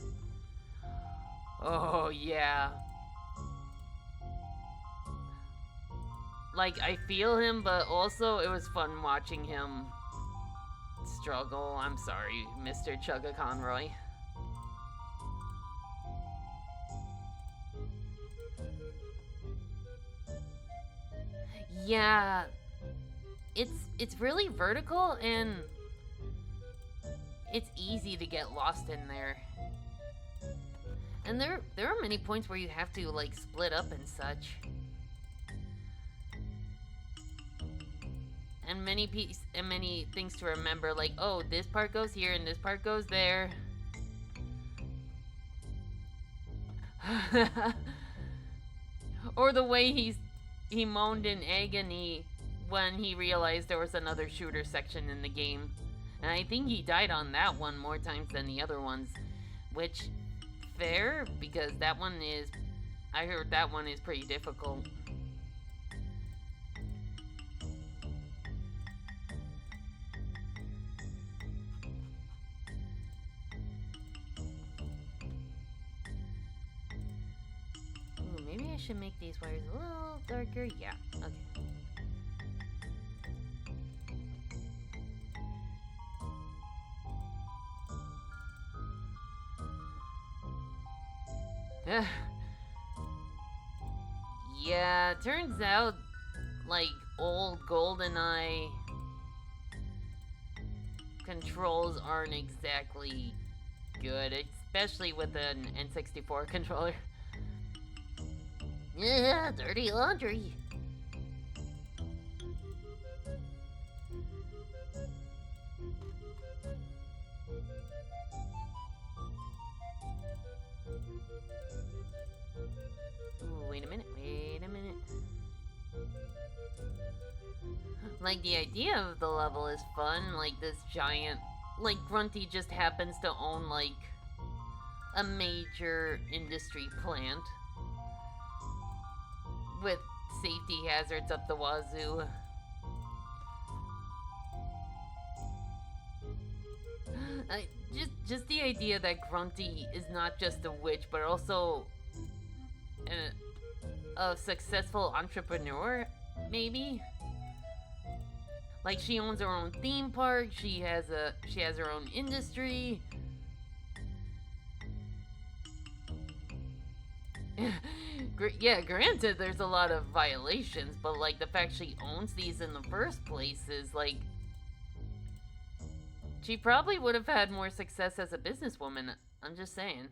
Oh yeah. Like I feel him, but also it was fun watching him struggle. I'm sorry, Mr. Chugga Conroy. Yeah, it's really vertical and it's easy to get lost in there. And there are many points where you have to like split up and such. And many things to remember, like, oh, this part goes here and this part goes there. Or the way he moaned in agony when he realized there was another shooter section in the game. And I think he died on that one more times than the other ones. Which, fair, because that one is... I heard that one is pretty difficult. Ooh, maybe I should make these wires a little darker. Yeah, okay. Yeah, turns out, like, old GoldenEye controls aren't exactly good, especially with an N64 controller. Yeah, dirty laundry. Ooh, wait a minute. Like, the idea of the level is fun, like this giant... Like, Grunty just happens to own, like, a major industry plant with safety hazards up the wazoo. Just the idea that Grunty is not just a witch, but also a successful entrepreneur, maybe. Like she owns her own theme park. She has her own industry. Yeah, granted, there's a lot of violations, but like the fact she owns these in the first place is like. She probably would have had more success as a businesswoman. I'm just saying.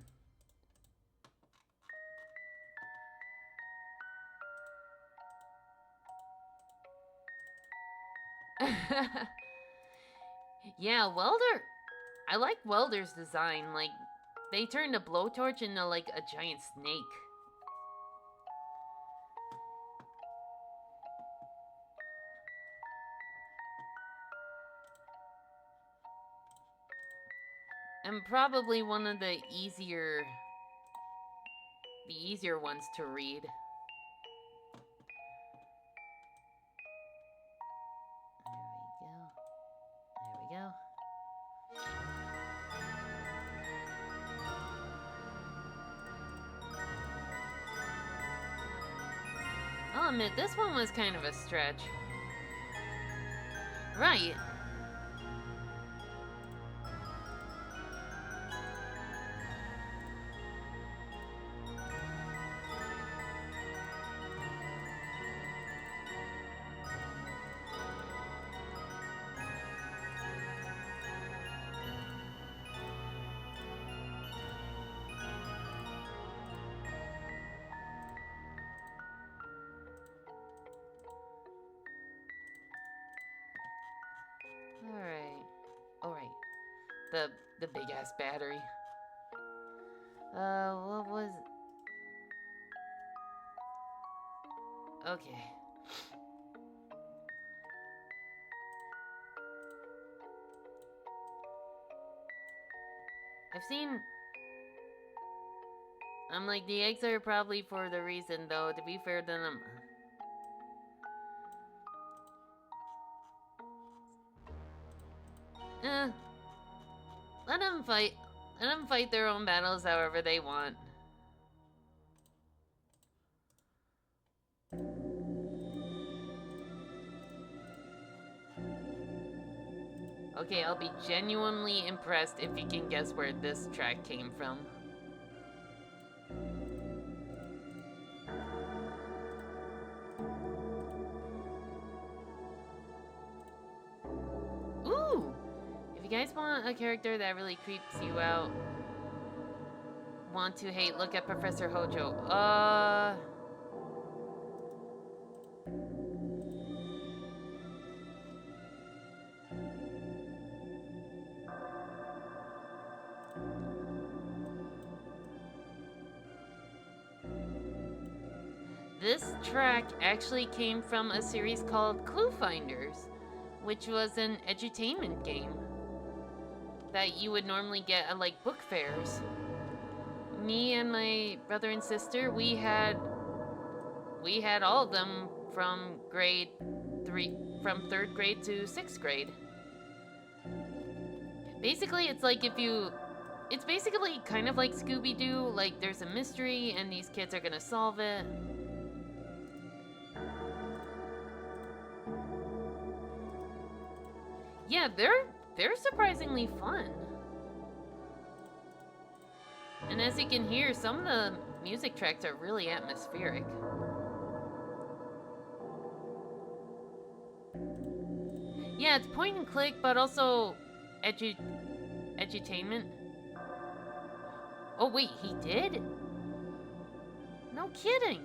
Yeah, Welder. I like Welder's design. Like, they turned a blowtorch into like a giant snake. And probably one of the easier ones to read. There we go. I'll admit, this one was kind of a stretch. Right. The big ass battery. What was? Okay. I've seen. I'm like, the eggs are probably for the reason, though. To be fair, then let them fight. Let them fight their own battles however they want. Okay, I'll be genuinely impressed if you can guess where this track came from. Ooh! If you guys want a character that really creeps you out, want to hate, look at Professor Hojo. This track actually came from a series called Clue Finders, which was an edutainment game that you would normally get at like book fairs. Me and my brother and sister, we had all of them from from 3rd grade to 6th grade. Basically, it's basically kind of like Scooby-Doo, like there's a mystery and these kids are gonna solve it. Yeah, they're surprisingly fun. And as you can hear, some of the music tracks are really atmospheric. Yeah, it's point and click, but also edutainment. Oh wait, he did? No kidding.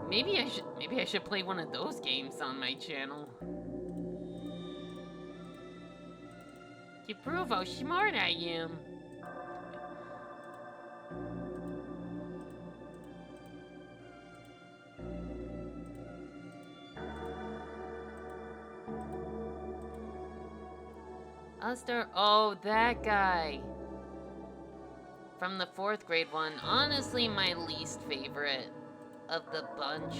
Maybe I should play one of those games on my channel. To prove how smart I am. Alistair. Oh, that guy. From the 4th grade one. Honestly, my least favorite of the bunch.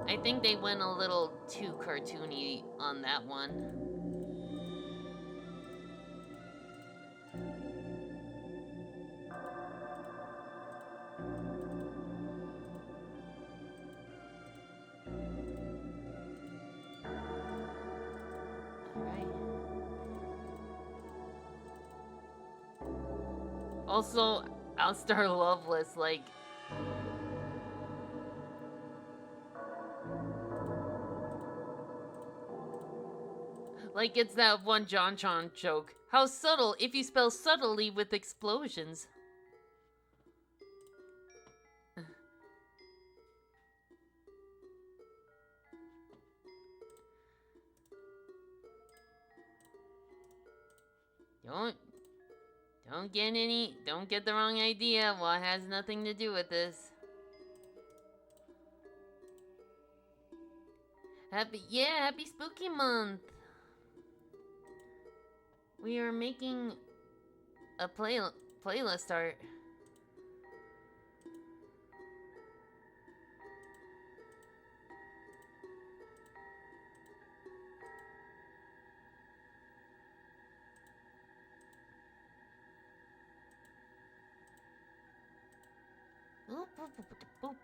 I think they went a little too cartoony on that one. Alright. Also, Alistair Loveless, like... Like it's that one JonTron joke. How subtle if you spell subtly with explosions. Don't get the wrong idea. Well, it has nothing to do with this. Happy Spooky Month. We are making a playlist art. Boop, boop, boop, boop, boop.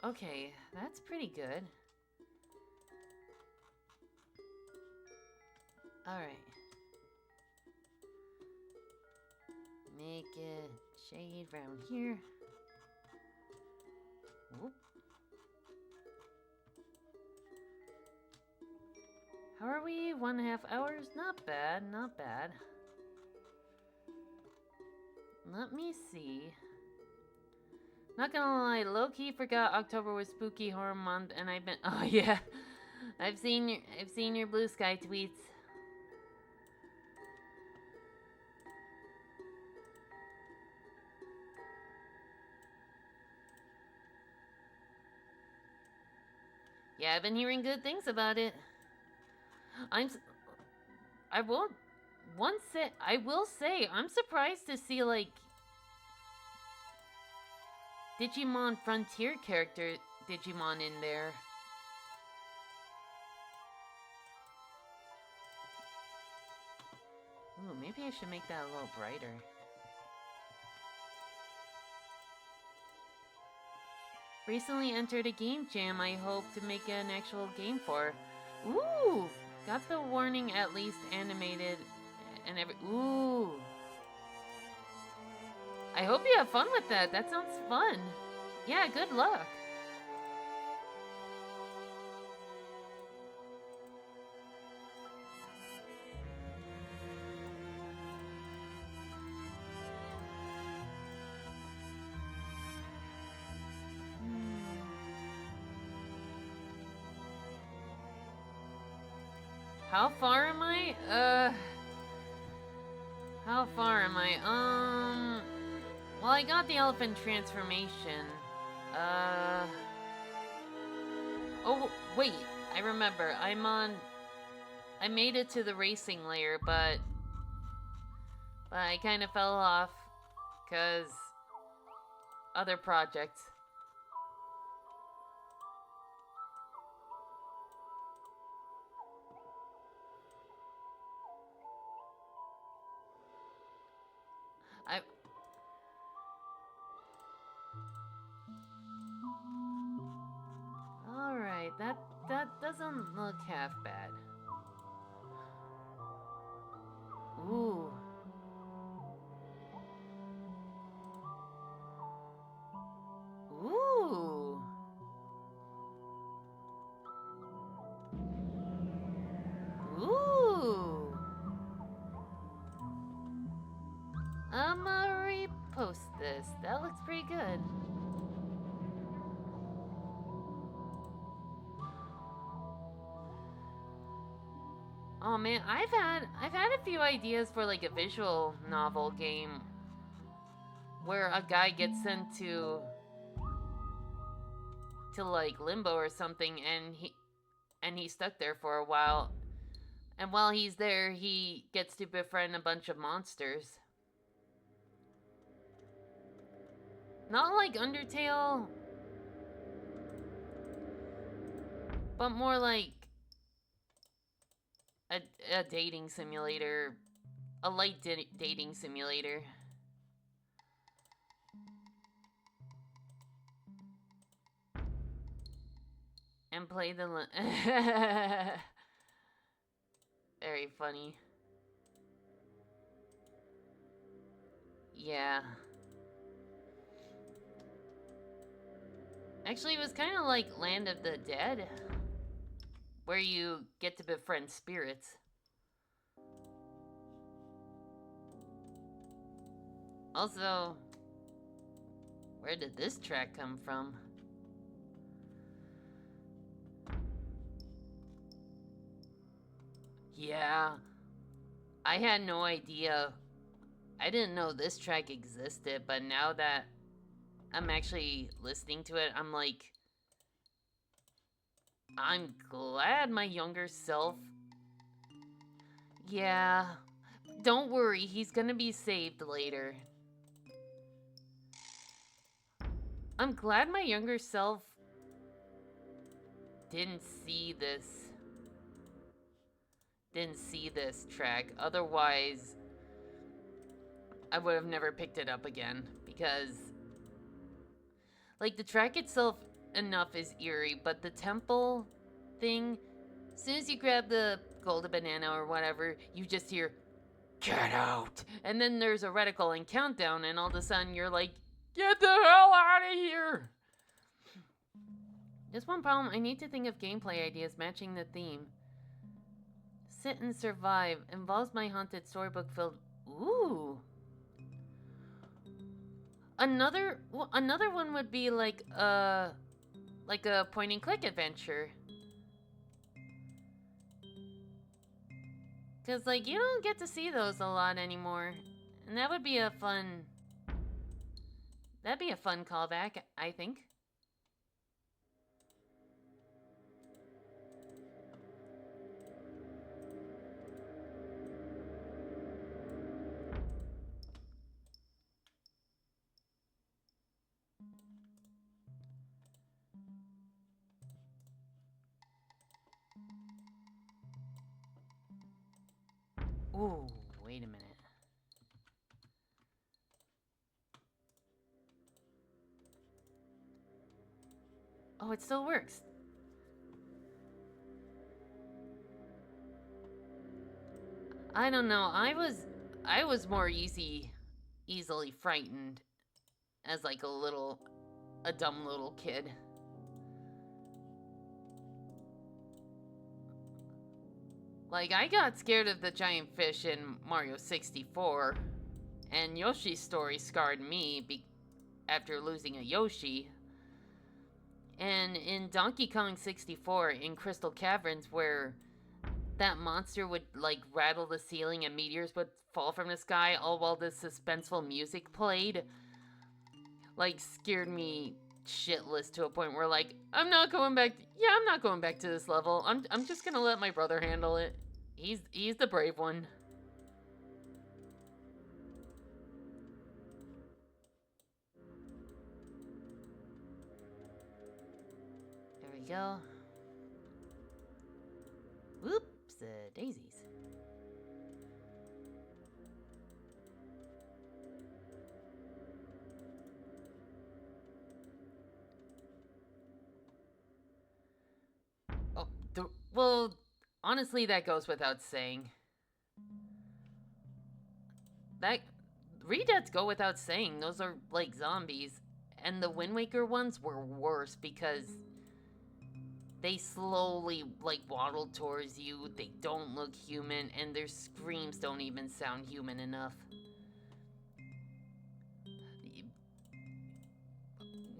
Okay, that's pretty good. Alright. Make it shade around here. Whoop. How are we? 1.5 hours? Not bad, not bad. Let me see. Not gonna lie, low-key forgot October was Spooky Horror Month, and I've been. Oh yeah, I've seen your Blue Sky tweets. Yeah, I've been hearing good things about it. I will say, I'm surprised to see, like, Digimon Frontier character Digimon in there. Ooh, maybe I should make that a little brighter. Recently entered a game jam I hope to make an actual game for. Ooh! Got the warning at least animated and ooh! I hope you have fun with that. That sounds fun. Yeah, good luck. How far am I? How far am I? Well, I got the elephant transformation. Oh, wait. I remember. I made it to the racing layer, but I kind of fell off because other projects. Alright, that doesn't look half bad. Ooh. Ooh. Ooh. I'ma repost this. That looks pretty good. Oh man, I've had a few ideas for like a visual novel game where a guy gets sent to like limbo or something, and and he's stuck there for a while. And while he's there, he gets to befriend a bunch of monsters. Not like Undertale, but more like a dating simulator, a light dating simulator. And play the very funny. Yeah. Actually, it was kind of like Land of the Dead, where you get to befriend spirits. Also, where did this track come from? Yeah, I had no idea. I didn't know this track existed, but now that I'm actually listening to it, I'm like, I'm glad my younger self. Yeah, don't worry, he's gonna be saved later. I'm glad my younger self didn't see this track. Otherwise, I would have never picked it up again, because like the track itself enough is eerie, but the temple thing, as soon as you grab the golden banana or whatever, you just hear "Get out!" And then there's a reticle and countdown, and all of a sudden you're like, "Get the hell out of here!" Just one problem, I need to think of gameplay ideas matching the theme. Sit and Survive involves my haunted storybook filled. Ooh. Another one would be like a point and click adventure. Cause like you don't get to see those a lot anymore, and that would be a fun. That'd be a fun callback, I think. Ooh, wait a minute. Oh, it still works. I don't know. I was more easily frightened as like a dumb little kid. Like I got scared of the giant fish in Mario 64, and Yoshi's story scarred me after losing a Yoshi. And in Donkey Kong 64 in Crystal Caverns, where that monster would like rattle the ceiling and meteors would fall from the sky all while the suspenseful music played, like scared me shitless to a point where like I'm not going back to this level. I'm just gonna let my brother handle it. He's the brave one. There we go. Whoops, daisies. Oh, well, honestly, that goes without saying. That Redeads go without saying. Those are like zombies, and the Wind Waker ones were worse because they slowly like waddle towards you. They don't look human, and their screams don't even sound human enough.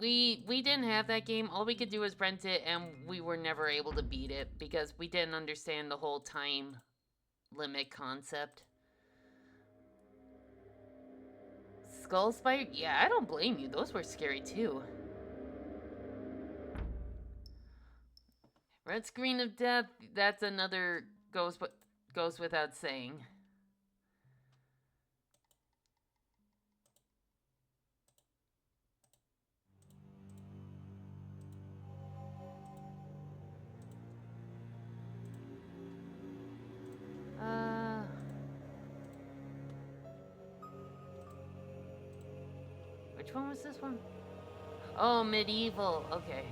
We didn't have that game. All we could do was rent it, and we were never able to beat it because we didn't understand the whole time limit concept. Skull Spider? Yeah, I don't blame you. Those were scary too. Red screen of death, that's another goes without saying. Which one was this one? Oh, medieval. Okay.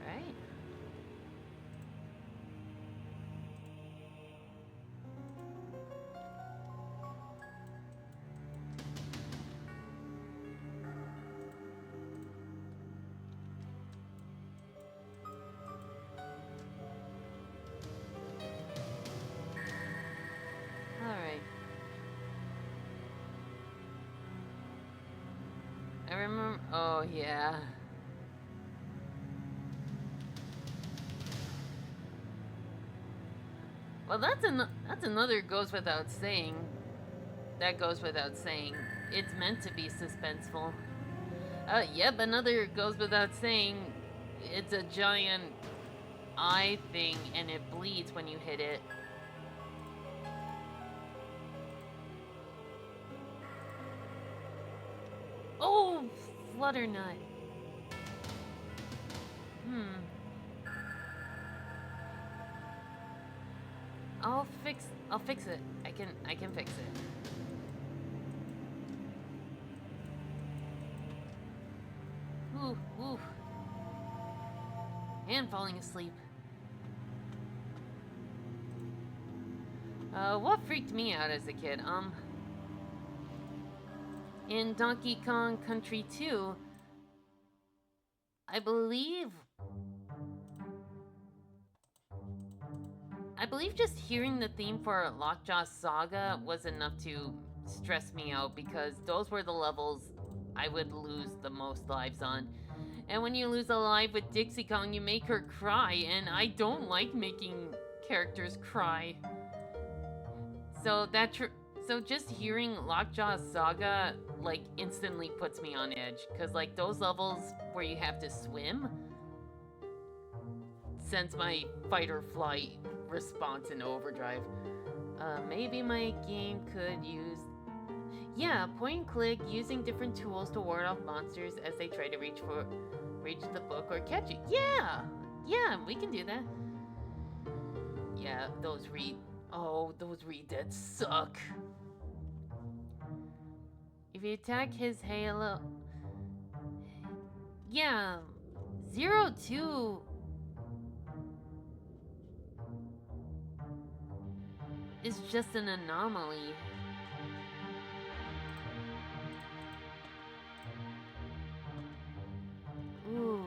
Right. Alright. I remember. Oh, yeah. Well, that's another goes without saying. That goes without saying. It's meant to be suspenseful. Yep, another goes without saying. It's a giant eye thing, and it bleeds when you hit it. Oh, Flutternut. I'll fix it. I can fix it. Ooh, ooh. And falling asleep. What freaked me out as a kid? In Donkey Kong Country 2, I believe just hearing the theme for Lockjaw Saga was enough to stress me out, because those were the levels I would lose the most lives on. And when you lose a life with Dixie Kong, you make her cry, and I don't like making characters cry. So just hearing Lockjaw Saga, like, instantly puts me on edge. Because, like, those levels where you have to swim sends my fight or flight response in overdrive. Maybe my game could use... Yeah, point and click, using different tools to ward off monsters as they try to reach the book or catch it. Yeah! Yeah, we can do that. Yeah, those re-deads suck. If you attack his halo... Yeah, 02... is just an anomaly. Ooh,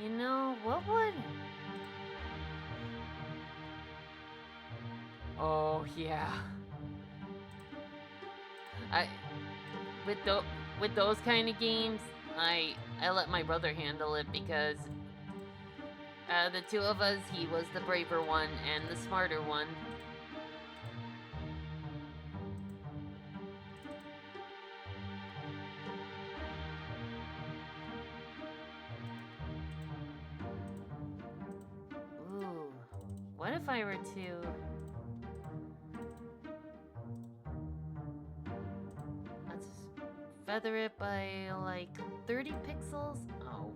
you know, what would... Oh, yeah. With those kind of games, I let my brother handle it, because the two of us, he was the braver one and the smarter one. Ooh, what if I were to... Let's feather it by like 30 pixels? Oh.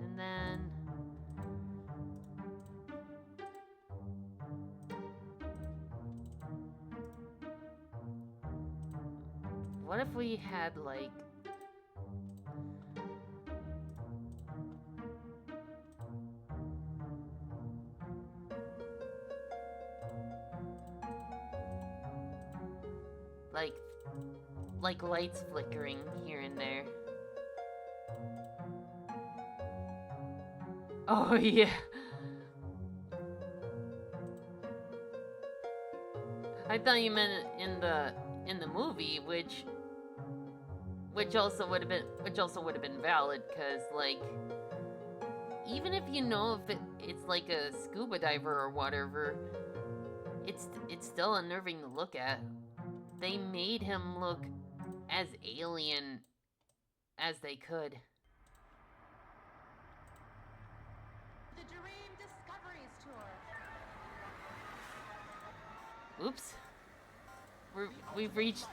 And then... What if we had like... like lights flickering here and there. Oh yeah. I thought you meant in the movie, which which also would have been valid, cause like, even if you know if it's like a scuba diver or whatever, it's still unnerving to look at. They made him look as alien as they could. The Dream Discoveries Tour. Oops. We've reached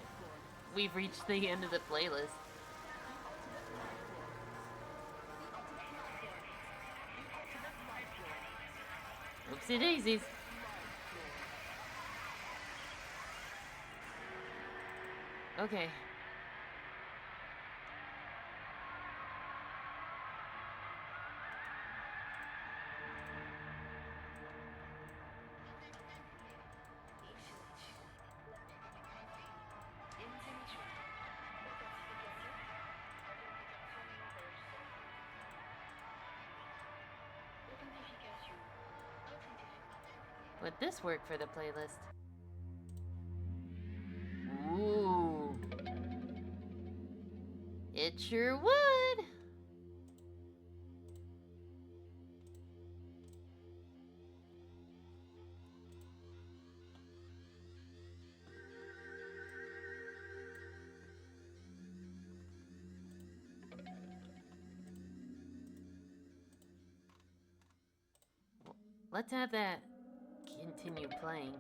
the end of the playlist. Oopsie daisies. Okay. Would this work for the playlist? Ooh. It sure would. Let's have that continue playing.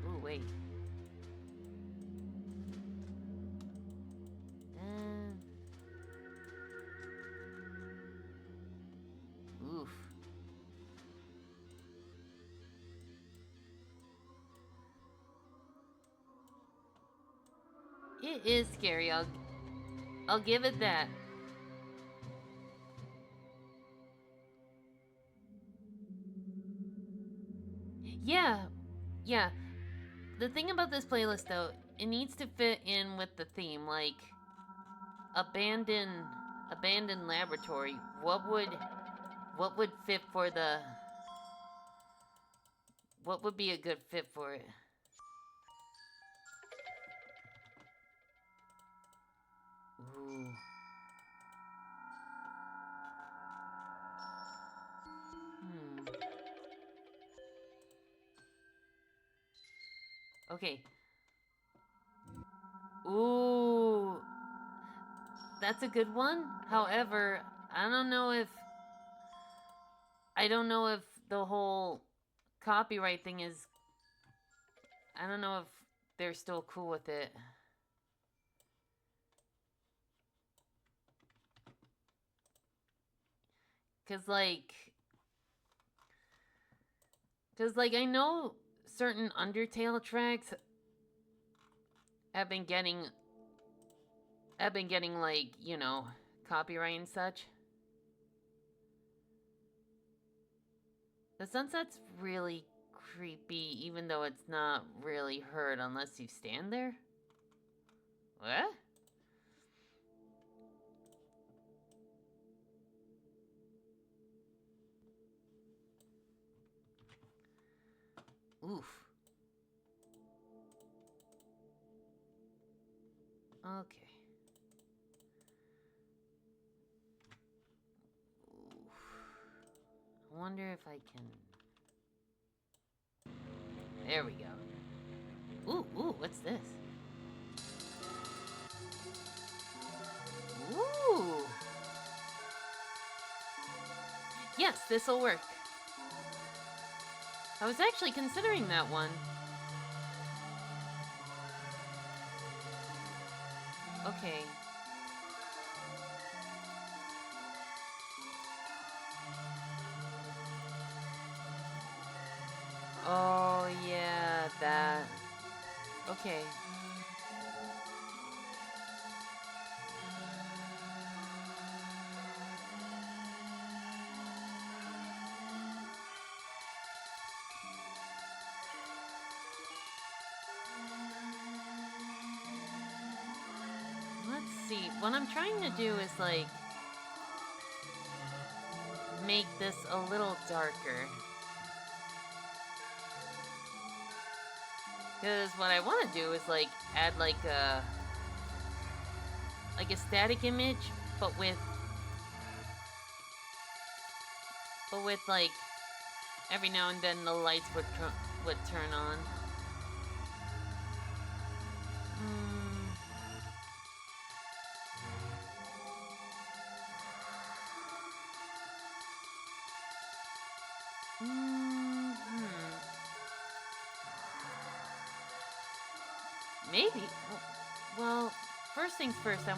Ooh, wait. Oof. It is scary. I'll give it that. Yeah. The thing about this playlist, though, it needs to fit in with the theme. Like, abandoned laboratory. What would fit for the? What would be a good fit for it? Ooh. Okay. Ooh. That's a good one. However, I don't know if the whole copyright thing is, I don't know if they're still cool with it. Cause like I know certain Undertale tracks have been getting like, you know, copyright and such. The sunset's really creepy, even though it's not really heard unless you stand there. What? Oof. Okay. Oof. I wonder if I can... There we go. Ooh, what's this? Ooh! Yes, this'll work. I was actually considering that one. Okay. Oh, yeah, that. Okay. Let's see. What I'm trying to do is, like, make this a little darker. Because what I want to do is like add like a static image, but with like every now and then the lights would turn on. Maybe. Well, first things first. I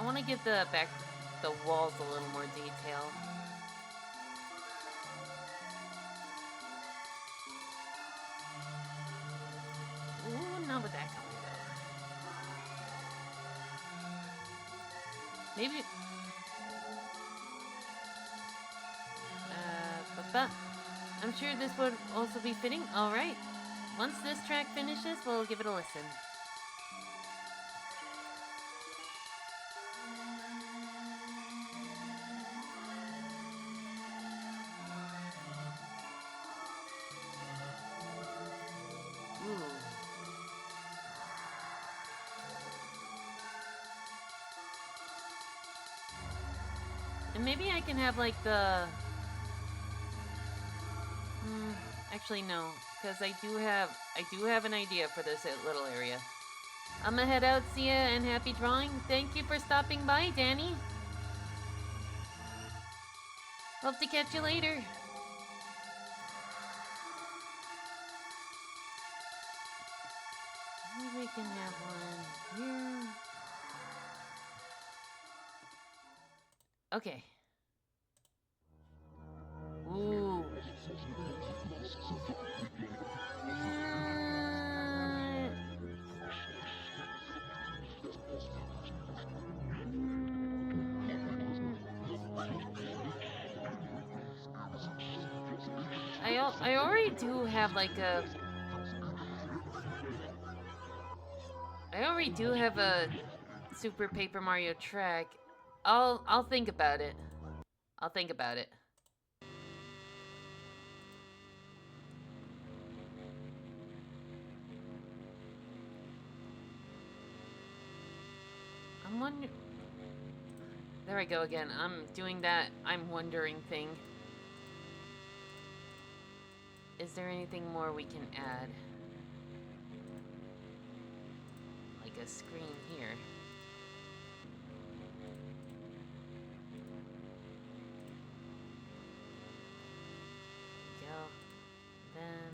want to give the walls a little more detail. Ooh, not with that color though. Maybe. I'm sure this would also be fitting. All right. Once this track finishes, we'll give it a listen. Ooh. And maybe I can have like the... Actually, no, because I do have an idea for this little area. I'ma head out, see ya, and happy drawing. Thank you for stopping by, Danny. Hope to catch you later. Maybe we can have one here. Okay. Ooh. I already do have like a... I already do have a Super Paper Mario track. I'll think about it. I'll think about it. I'm wondering... There I go again. I'm doing that I'm wondering thing. Is there anything more we can add? Like a screen here. Go. Then...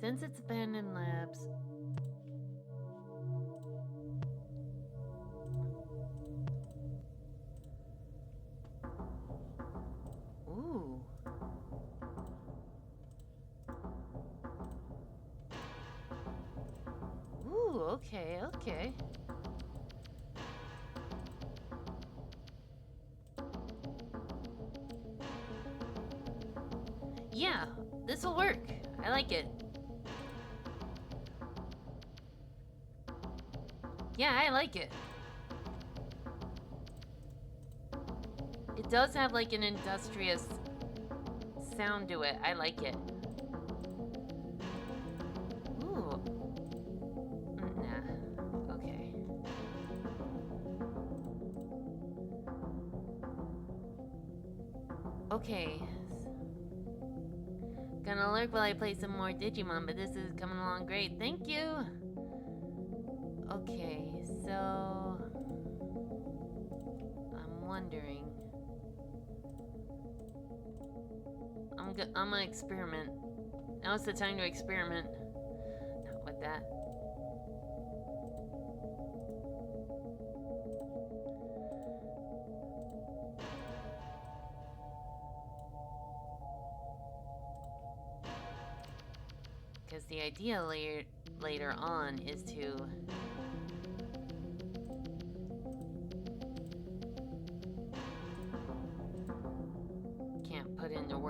Since it's abandoned labs... Ooh. Ooh, okay, okay. Yeah, this'll work. I like it. Yeah, I like it. It does have like an industrious sound to it. I like it. Ooh. Nah. Okay. Okay. Gonna lurk while I play some more Digimon, but this is coming along great. Thank you! Okay, so... I'm wondering... I'm gonna experiment. Now's the time to experiment. Not with that. Because the idea later on is to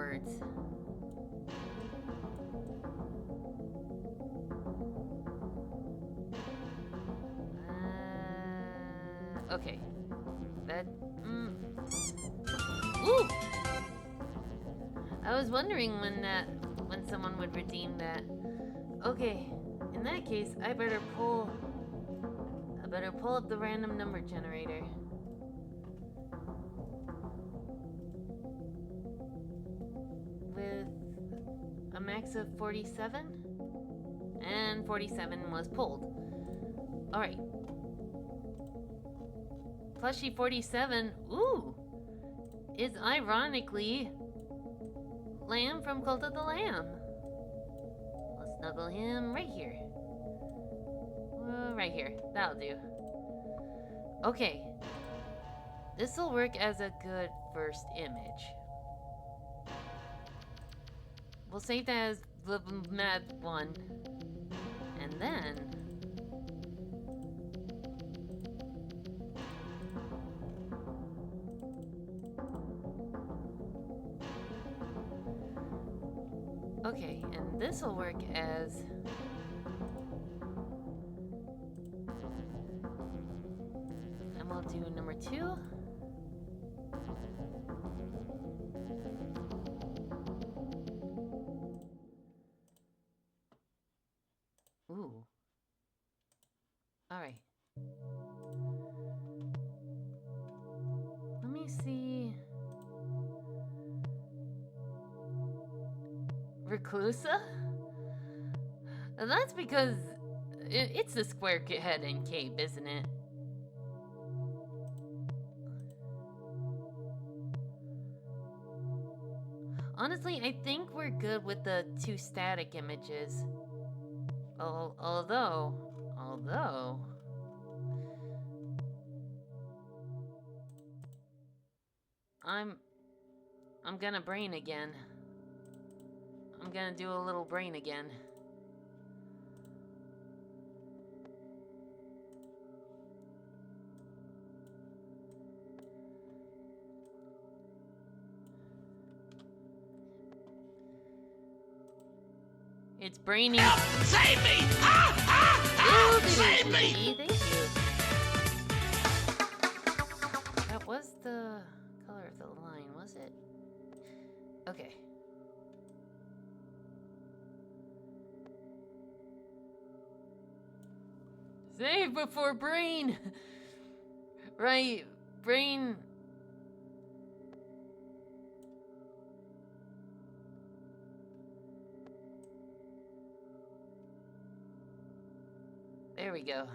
words. Okay. That. Ooh! I was wondering when someone would redeem that. Okay. In that case, I better pull up the random number generator. With a max of 47? And 47 was pulled. Alright. Plushie 47, ooh, is ironically Lamb from Cult of the Lamb. Let's snuggle him right here. Right here. That'll do. Okay. This will work as a good first image. We'll save that as the mad one. And then... Okay, and this will work as... And we'll do number 2. Ooh. Alright. Let me see... Reclusa? That's because it's the square head and cape, isn't it? Honestly, I think we're good with the 2 static images. Although... I'm gonna brain again. I'm gonna do a little brain again. It's braining. Help! Save me! Ah! Save me! Thank you. That was the color of the line, was it? Okay. Save before brain! Right, brain... There we go.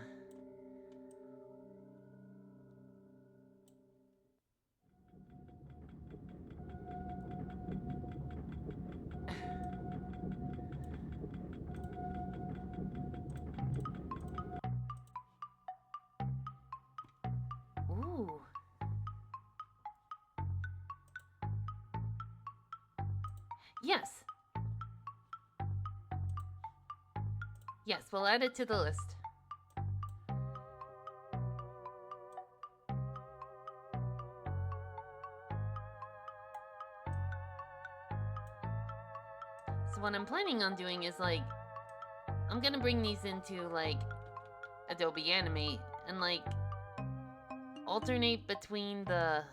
Ooh. Yes. Yes, we'll add it to the list. So what I'm planning on doing is like, I'm gonna bring these into like Adobe Animate and like alternate between the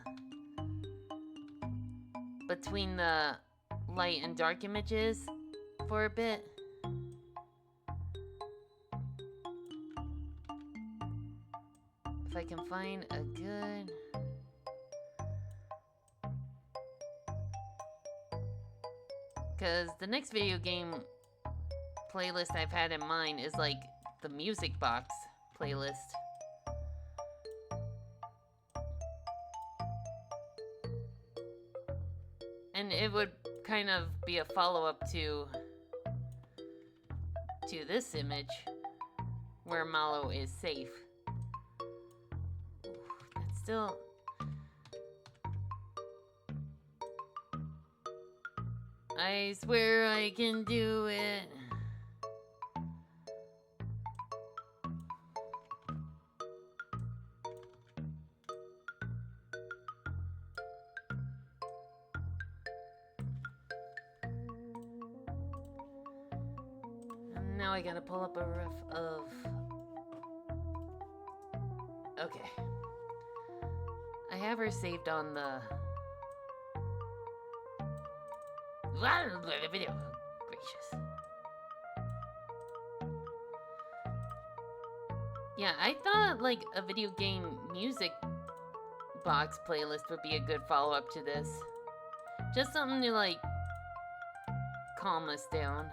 light and dark images for a bit. If I can find a good... Because the next video game playlist I've had in mind is like the music box playlist. And it would kind of be a follow-up to this image where Mallow is safe. Oof, that's still... I swear I can do it. now I gotta pull up a ref of... Okay. I have her saved on the... Video. Gracious. Yeah, I thought, like, a video game music box playlist would be a good follow-up to this. Just something to, like, calm us down.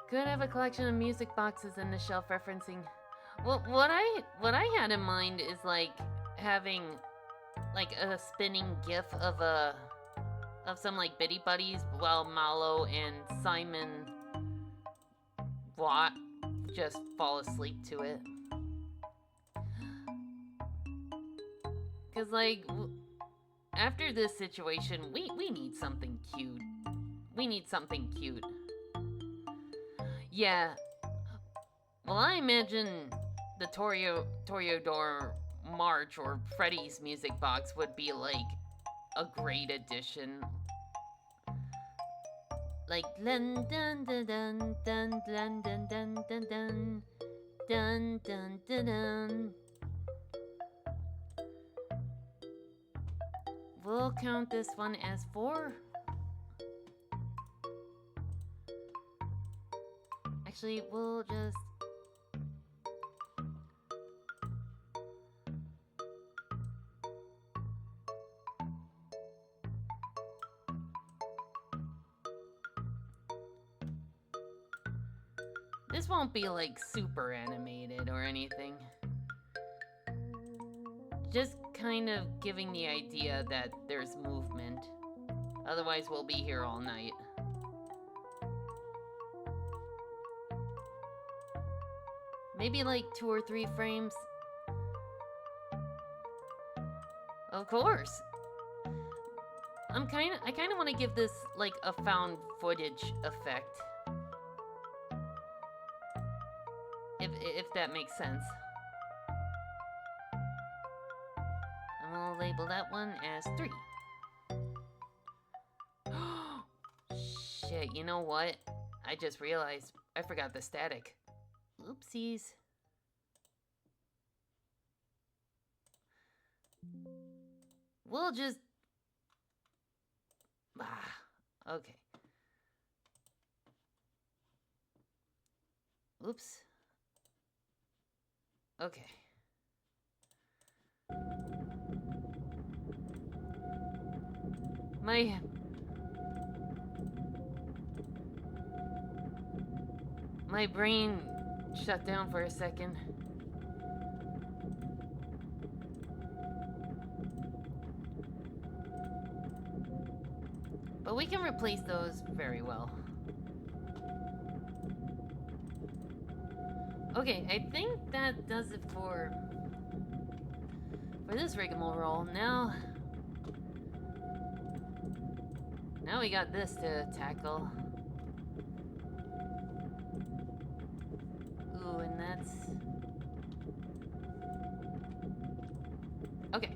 Could have a collection of music boxes in the shelf referencing. Well, what I had in mind is like having like a spinning GIF of some like Bitty Buddies while Mallow and Simon Watt just fall asleep to it. Cause like after this situation, we need something cute. We need something cute. Yeah. Well, I imagine the Toreador March or Freddy's music box would be like a great addition. Like dun dun dun dun dun dun dun dun dun dun dun dun dun dun. We'll count this one as 4. Actually, we'll just... This won't be like super animated or anything. Just kind of giving the idea that there's movement. Otherwise, we'll be here all night. Maybe like 2 or 3 frames. Of course. I kind of want to give this like a found footage effect. If that makes sense. I'm gonna label that one as 3. Shit, you know what? I just realized I forgot the static. Oopsies. We'll just... okay. Oops. Okay. My brain shut down for a second. But we can replace those very well. Okay, I think that does it for this rigmarole. Now we got this to tackle. Ooh, and that's... okay.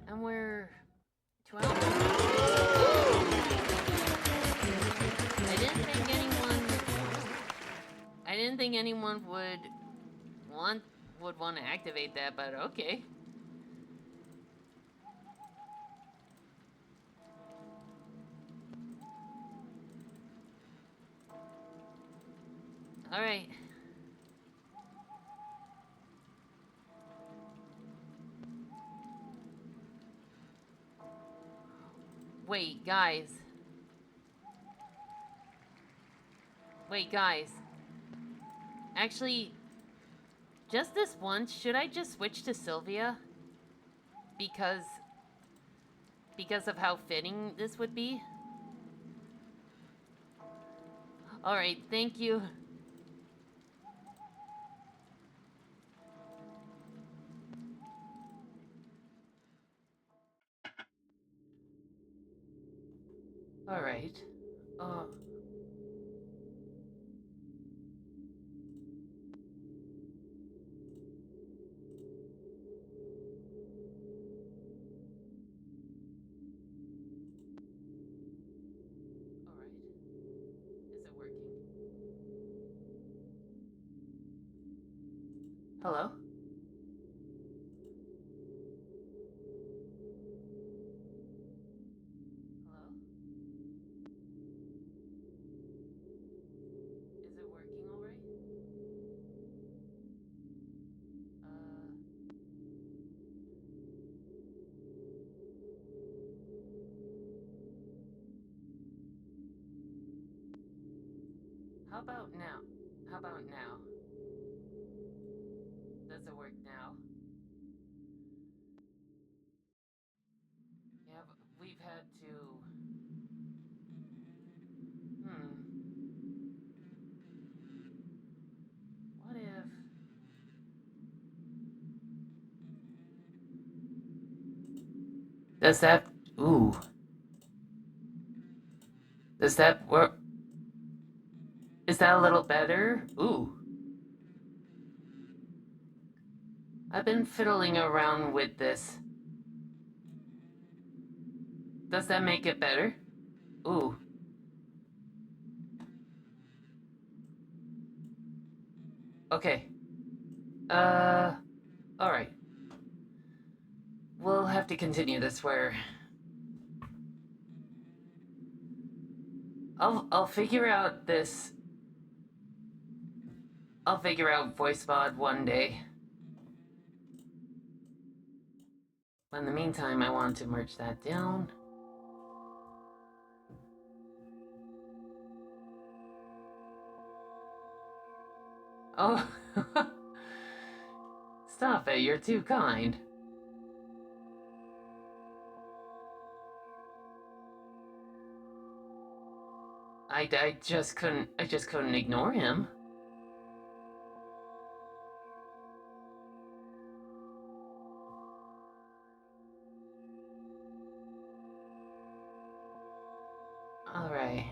And we're 12. I didn't think anyone would want to activate that, but okay. All right. Wait, guys. Actually, just this once, should I just switch to Sylvia? Because of how fitting this would be? Alright, thank you. Alright. Uh, Alright. Is it working? Hello? Hello? Is it working alright? How about now? How about now? Does it work now? Yeah, but we've had to. What if. Does that. Ooh. Does that work? Is that a little better? Ooh. I've been fiddling around with this. Does that make it better? Ooh. Okay. Alright. We'll have to continue this where I'll figure out this. I'll figure out voice mod one day. But in the meantime, I want to merge that down. Oh, stop it, you're too kind. I just couldn't ignore him. Alright.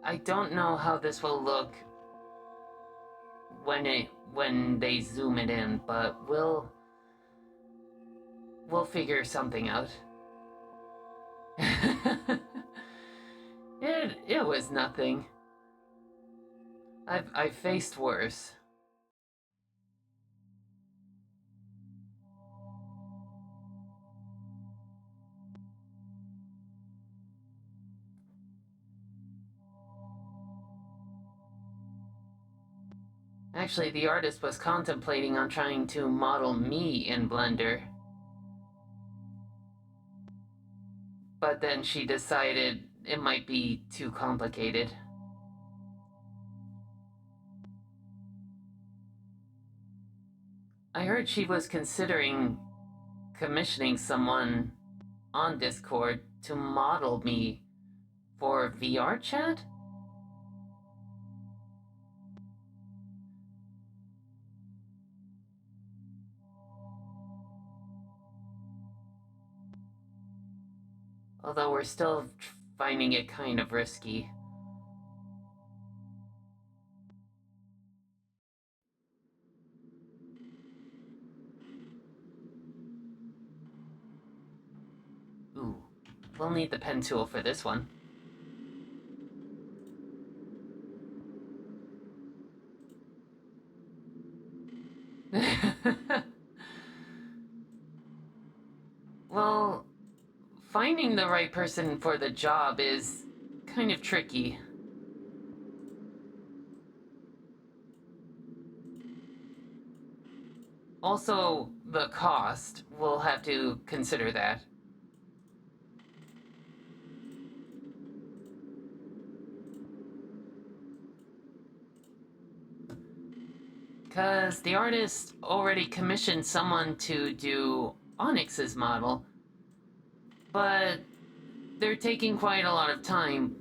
I don't know how this will look when they zoom it in, but we'll figure something out. It was nothing. I've faced worse. Actually, the artist was contemplating on trying to model me in Blender. But then she decided it might be too complicated. I heard she was considering commissioning someone on Discord to model me for VR chat? Although we're still finding it kind of risky. Ooh, we'll need the pen tool for this one. Well, finding the right person for the job is kind of tricky. Also, the cost. We'll have to consider that. Because the artist already commissioned someone to do Onyx's model, but they're taking quite a lot of time,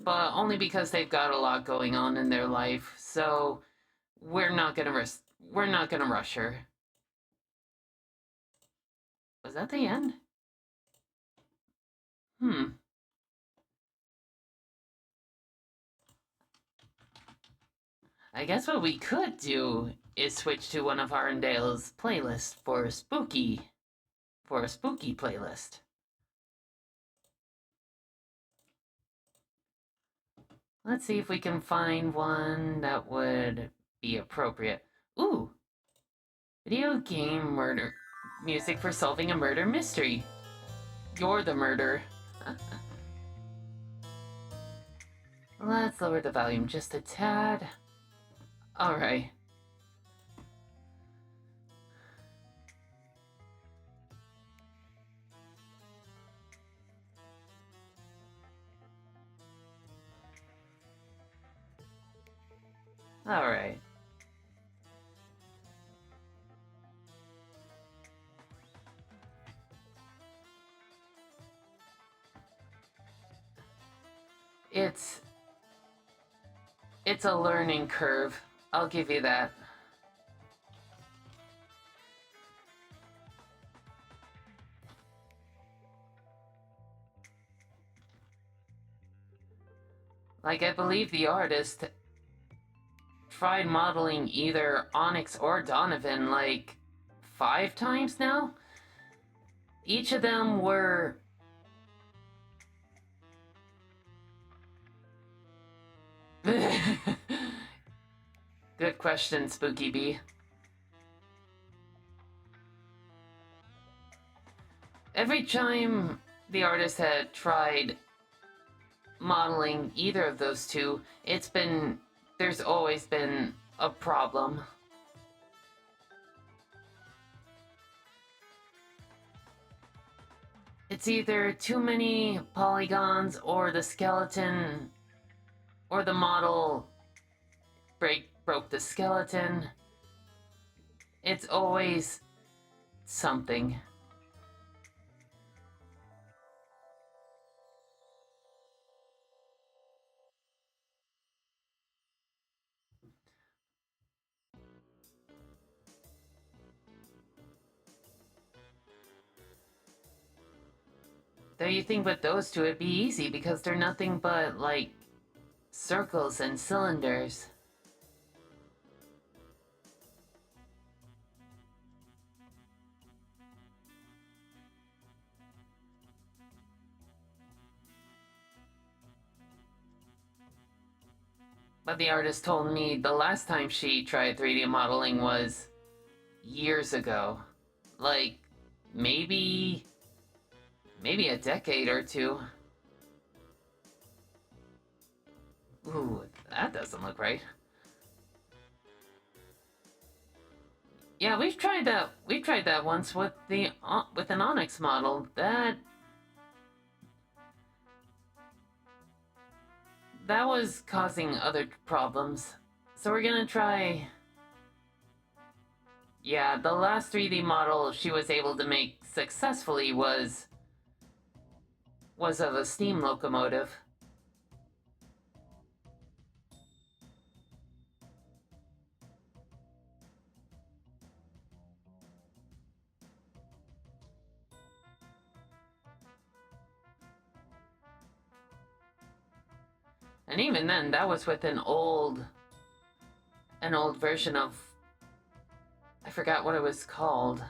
but only because they've got a lot going on in their life, so we're not gonna rush her. Was that the end? Hmm. I guess what we could do is switch to one of Arndale's playlists for a spooky playlist. Let's see if we can find one that would be appropriate. Ooh! Video game murder. Music for solving a murder mystery. You're the murder. Let's lower the volume just a tad. Alright. Alright. It's a learning curve. I'll give you that. Like, I believe the artist tried modeling either Onyx or Donovan like 5 times now. Each of them were Good question, Spooky Bee. Every time the artist had tried modeling either of those two, there's always been a problem. It's either too many polygons or the skeleton or the model broke the skeleton. It's always something. Though you think with those two it'd be easy because they're nothing but, like, circles and cylinders. But the artist told me the last time she tried 3D modeling was years ago. Like, maybe a decade or two. Ooh, that doesn't look right. Yeah, we've tried that. We've tried that once with an Onyx model. That was causing other problems. So we're gonna try. Yeah, the last 3D model she was able to make successfully was of a steam locomotive. And even then, that was with an old version of, I forgot what it was called.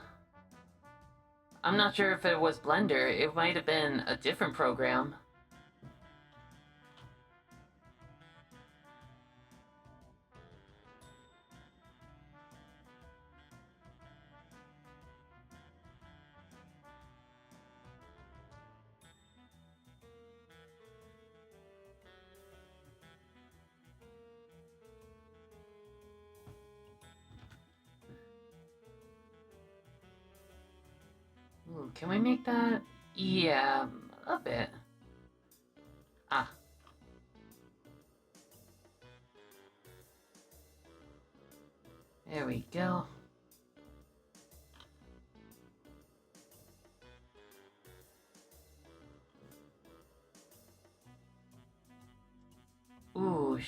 I'm not sure if it was Blender. It might have been a different program. Ooh, can we make that? Yeah, a bit. Ah. There we go. Ooh.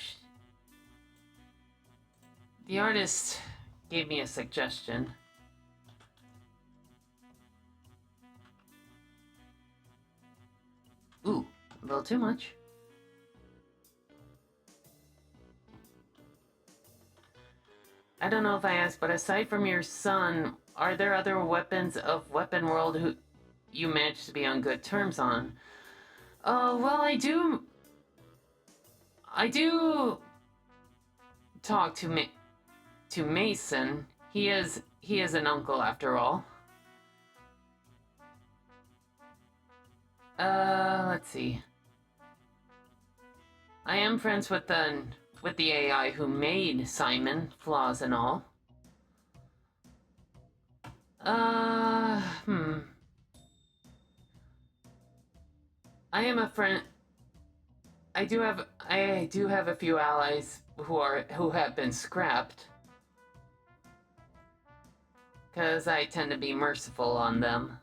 The artist gave me a suggestion. little too much. I don't know if I asked, but aside from your son, are there other weapons of Weapon World who you managed to be on good terms on? Well, I do talk to Mason. He is an uncle after all. Let's see. I am friends with the AI who made Simon, flaws and all. I am a friend. I do have a few allies who have been scrapped. Cause I tend to be merciful on them.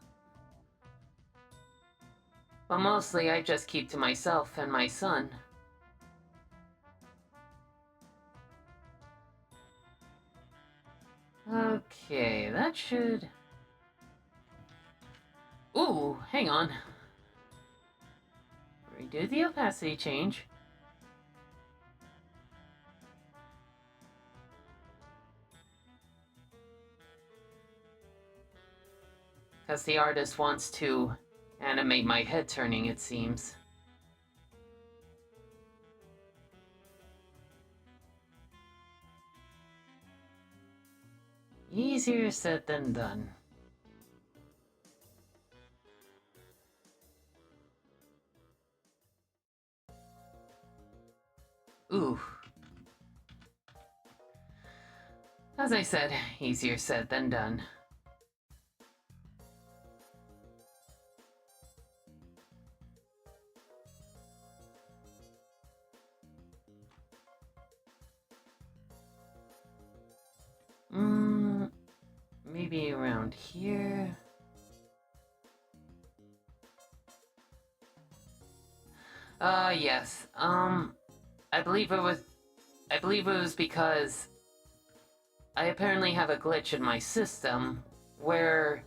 But mostly I just keep to myself and my son. Okay, that should... Ooh, hang on. Redo the opacity change. Because the artist wants to animate my head turning, it seems. Easier said than done. Ooh. As I said, easier said than done. Maybe around here. Yes. I believe it was because I apparently have a glitch in my system where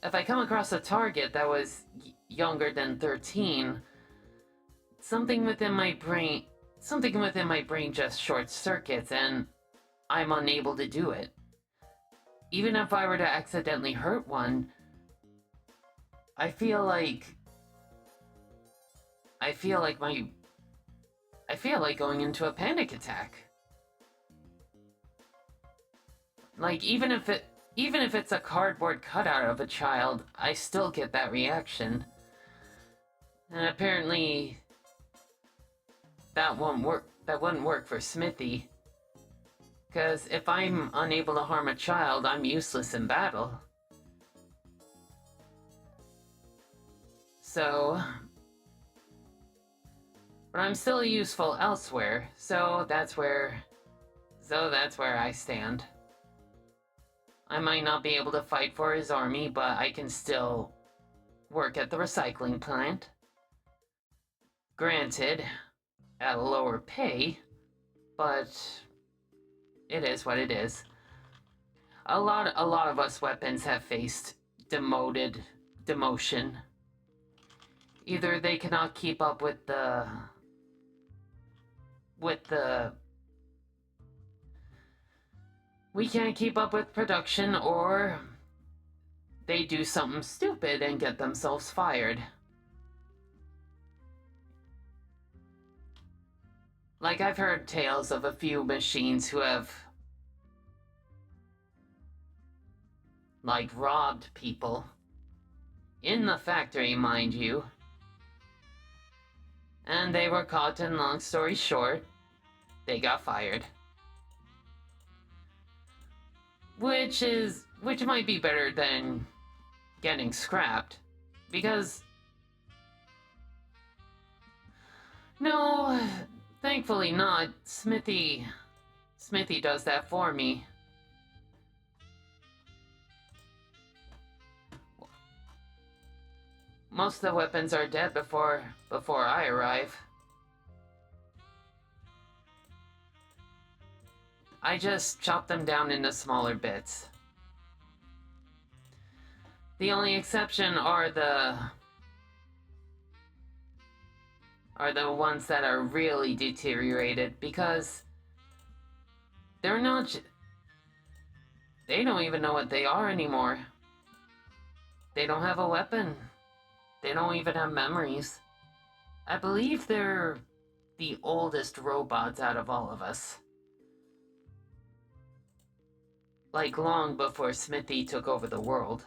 if I come across a target that was younger than 13, something within my brain just short circuits and I'm unable to do it. Even if I were to accidentally hurt one, I feel like going into a panic attack. Like, even if it's a cardboard cutout of a child, I still get that reaction. And apparently that wouldn't work for Smithy. Because if I'm unable to harm a child, I'm useless in battle. So... But I'm still useful elsewhere, so that's where I stand. I might not be able to fight for his army, but I can still work at the recycling plant. Granted, at a lower pay, but it is what it is. A lot of us weapons have faced demotion. Either they cannot keep up with the we can't keep up with production, or they do something stupid and get themselves fired. Like, I've heard tales of a few machines who have, like, robbed people. In the factory, mind you. And they were caught, and long story short, they got fired. Which might be better than getting scrapped, because... No, thankfully not. Smithy does that for me. Most of the weapons are dead before I arrive. I just chop them down into smaller bits. The only exception are are the ones that are really deteriorated because they're not. They don't even know what they are anymore. They don't have a weapon. They don't even have memories. I believe they're the oldest robots out of all of us. Like long before Smithy took over the world.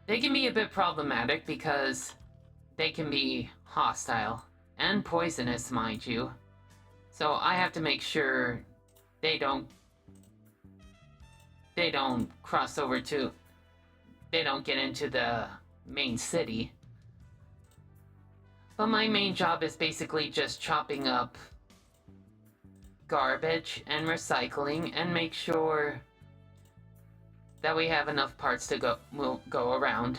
They can be a bit problematic because they can be hostile and poisonous, mind you. So I have to make sure they don't cross over to, they don't get into the main city. But my main job is basically just chopping up garbage and recycling and make sure that we have enough parts to go around.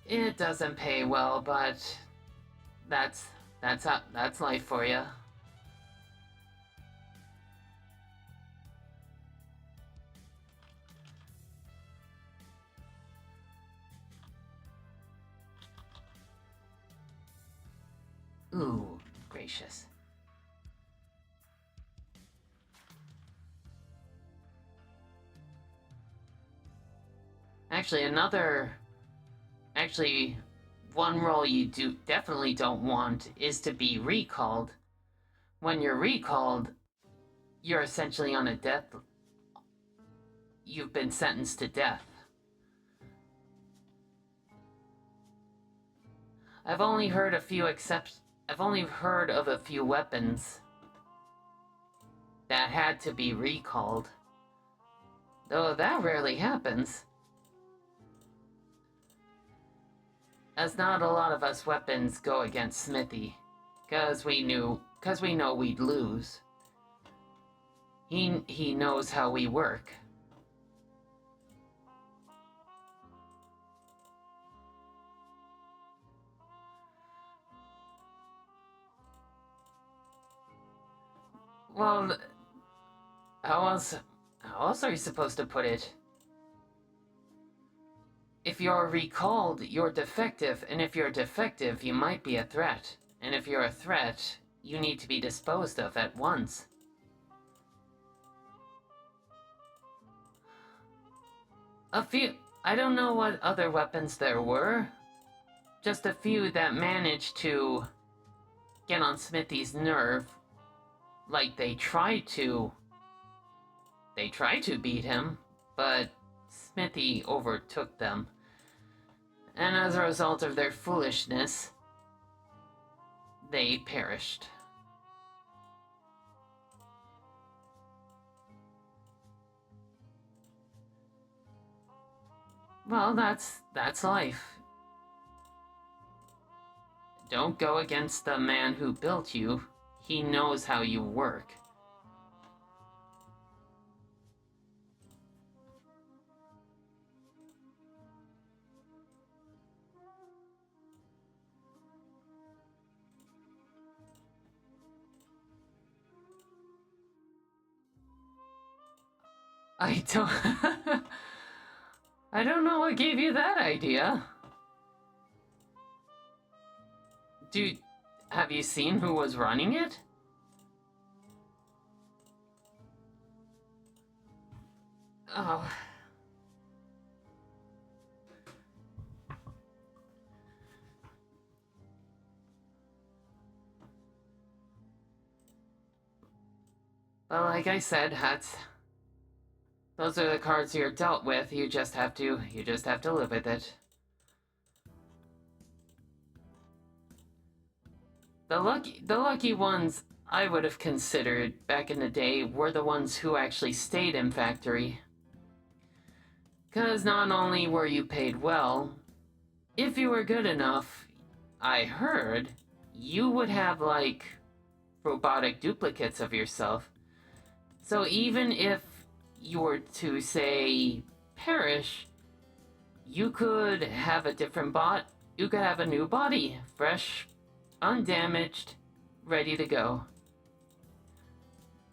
It doesn't pay well, but that's life for you. Ooh, gracious. Actually, one role you definitely don't want is to be recalled. When you're recalled, you're essentially on a death. You've been sentenced to death. I've only heard of a few weapons that had to be recalled. Though that rarely happens. As not a lot of us weapons go against Smithy, cause we know we'd lose. He knows how we work. Well, how else are you supposed to put it? If you're recalled, you're defective, and if you're defective, you might be a threat. And if you're a threat, you need to be disposed of at once. I don't know what other weapons there were. Just a few that managed to get on Smithy's nerve. Like they tried to beat him, but Smithy overtook them. And as a result of their foolishness, they perished. Well, that's life. Don't go against the man who built you. He knows how you work. I don't know what gave you that idea. Have you seen who was running it? Oh. Well, like I said, those are the cards you're dealt with. You just have to live with it. The lucky ones I would have considered back in the day were the ones who actually stayed in factory. 'Cause not only were you paid well, if you were good enough, I heard, you would have like robotic duplicates of yourself. So even if you were to, say, perish, you could have a different you could have a new body, fresh, undamaged, ready to go.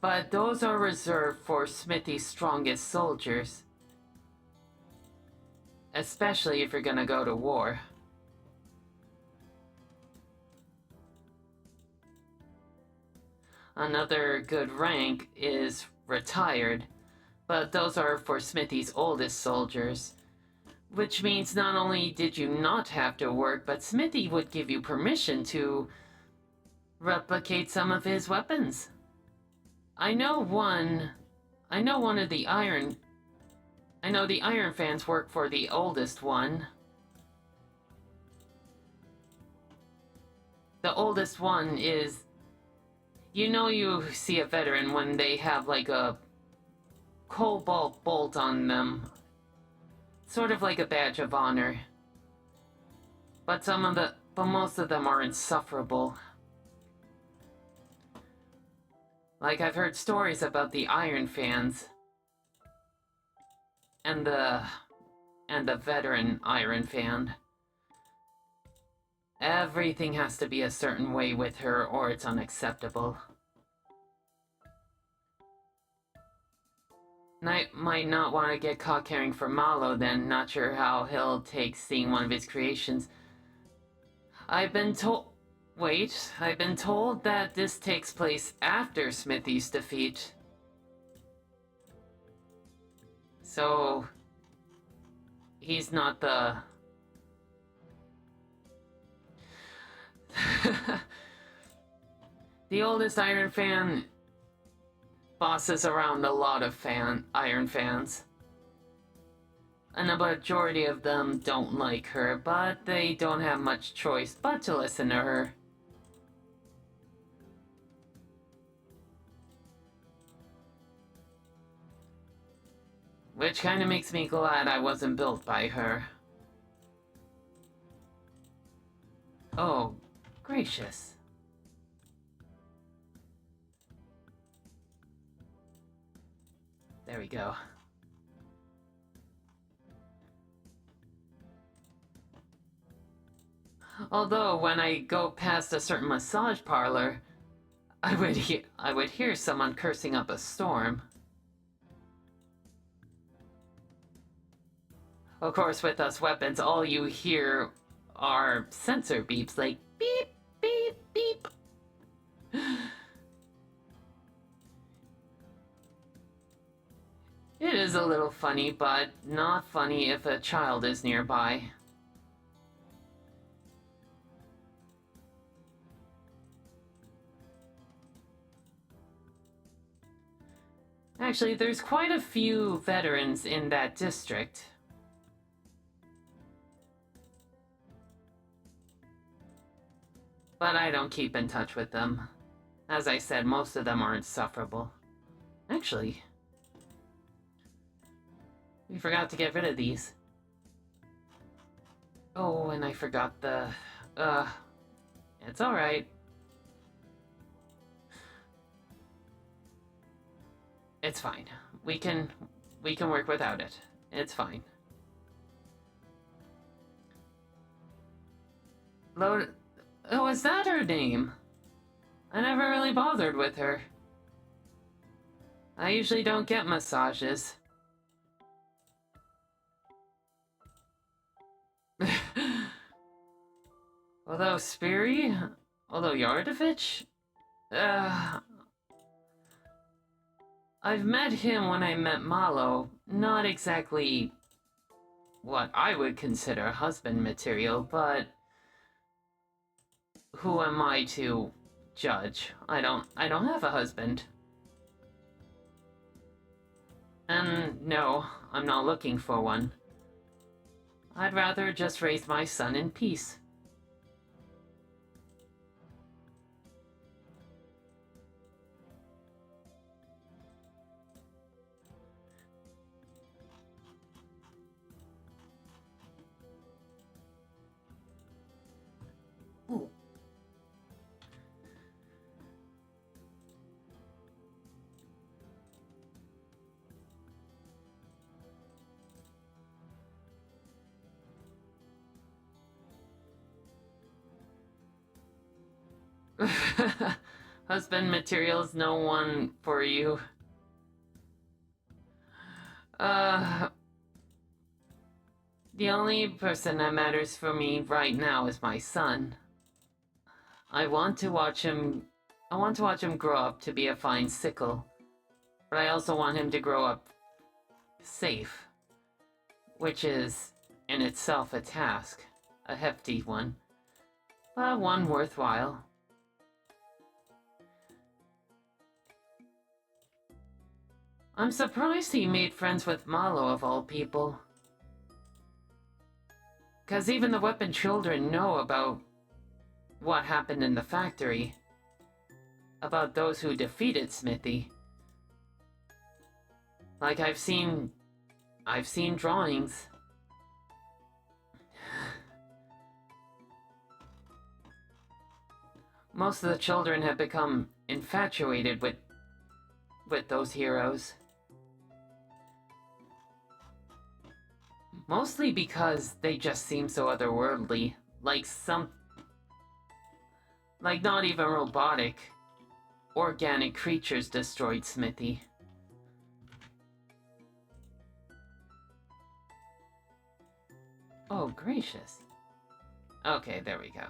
But those are reserved for Smithy's strongest soldiers. Especially if you're gonna go to war. Another good rank is retired, but those are for Smithy's oldest soldiers. Which means not only did you not have to work, but Smithy would give you permission to replicate some of his weapons. I know the Iron Fans work for the oldest one. The oldest one is, you see a veteran when they have like a cobalt bolt on them. Sort of like a badge of honor. But most of them are insufferable. Like, I've heard stories about the Iron Fans. And the veteran Iron Fan. Everything has to be a certain way with her or it's unacceptable. Knight might not want to get caught caring for Malo then, not sure how he'll take seeing one of his creations. I've been told that this takes place after Smithy's defeat. So, he's not the... The oldest Iron Fan bosses around a lot of Iron Fans. And a majority of them don't like her, but they don't have much choice but to listen to her. Which kind of makes me glad I wasn't built by her. Oh, gracious. There we go. Although, when I go past a certain massage parlor, I would hear someone cursing up a storm. Of course, with us weapons, all you hear are sensor beeps, like beep, beep, beep. It is a little funny, but not funny if a child is nearby. Actually, there's quite a few veterans in that district. But I don't keep in touch with them. As I said, most of them are insufferable. Actually, we forgot to get rid of these. Oh, and I forgot the... It's alright. It's fine. We can work without it. It's fine. Load... Oh, is that her name? I never really bothered with her. I usually don't get massages. Although Yardovich? I've met him when I met Malo. Not exactly what I would consider husband material, but who am I to judge? I don't have a husband. And no, I'm not looking for one. I'd rather just raise my son in peace. Ooh. Husband materials, no one for you. The only person that matters for me right now is my son. I want to watch him grow up to be a fine sickle. But I also want him to grow up safe, which is in itself a task, a hefty one, but one worthwhile. I'm surprised he made friends with Malo of all people. 'Cause even the weapon children know about what happened in the factory. About those who defeated Smithy. Like I've seen drawings. Most of the children have become infatuated with those heroes. Mostly because they just seem so otherworldly, like not even robotic, organic creatures destroyed Smithy. Oh, gracious. Okay, there we go.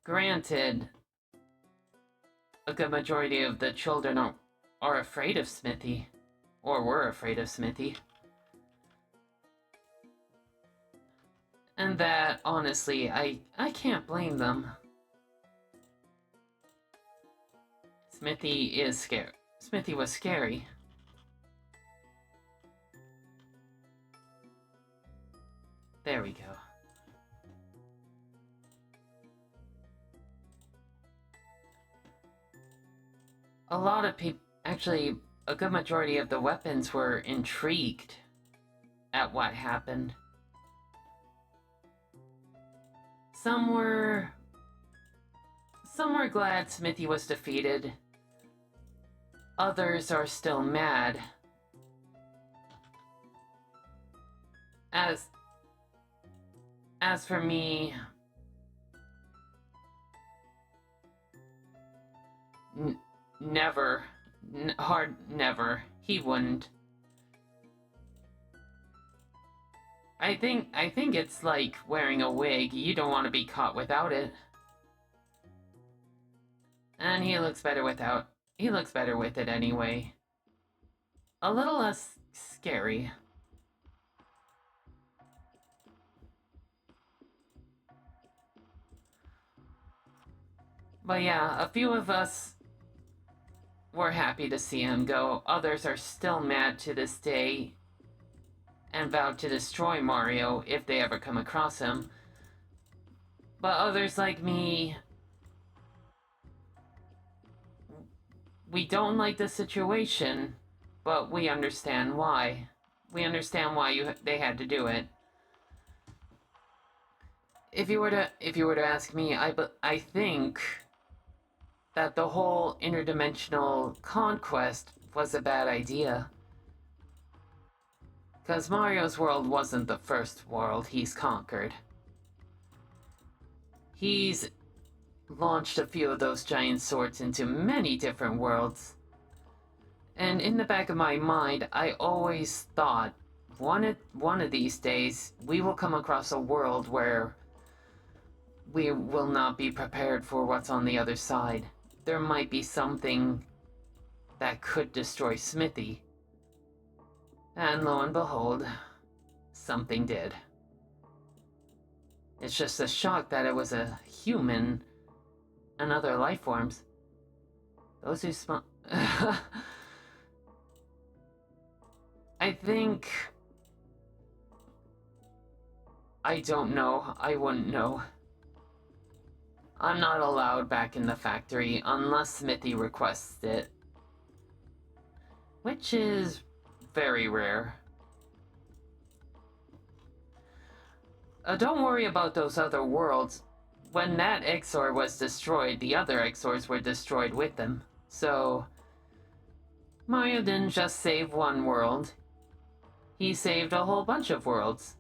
Granted, a good majority of the children are afraid of Smithy. Or were afraid of Smithy. And that, honestly, I can't blame them. Smithy is scary. Smithy was scary. There we go. A lot of people, actually, a good majority of the weapons were intrigued at what happened. Some were glad Smithy was defeated. Others are still mad. As for me, never. Never. He wouldn't. I think it's like wearing a wig. You don't want to be caught without it. And he looks better without. He looks better with it anyway. A little less scary. But yeah, a few of us were happy to see him go. Others are still mad to this day and vowed to destroy Mario if they ever come across him. But others like me, we don't like the situation, but we understand why. We understand why they had to do it. If you were to ask me, I think that the whole interdimensional conquest was a bad idea. Because Mario's world wasn't the first world he's conquered. He's launched a few of those giant swords into many different worlds. And in the back of my mind, I always thought, one of these days, we will come across a world where we will not be prepared for what's on the other side. There might be something that could destroy Smithy. And lo and behold, something did. It's just a shock that it was a human and other life forms. Those who I think... I don't know. I wouldn't know. I'm not allowed back in the factory unless Smithy requests it. Which is very rare. Don't worry about those other worlds. When that Exor was destroyed, the other Exors were destroyed with them. So, Mario didn't just save one world. He saved a whole bunch of worlds.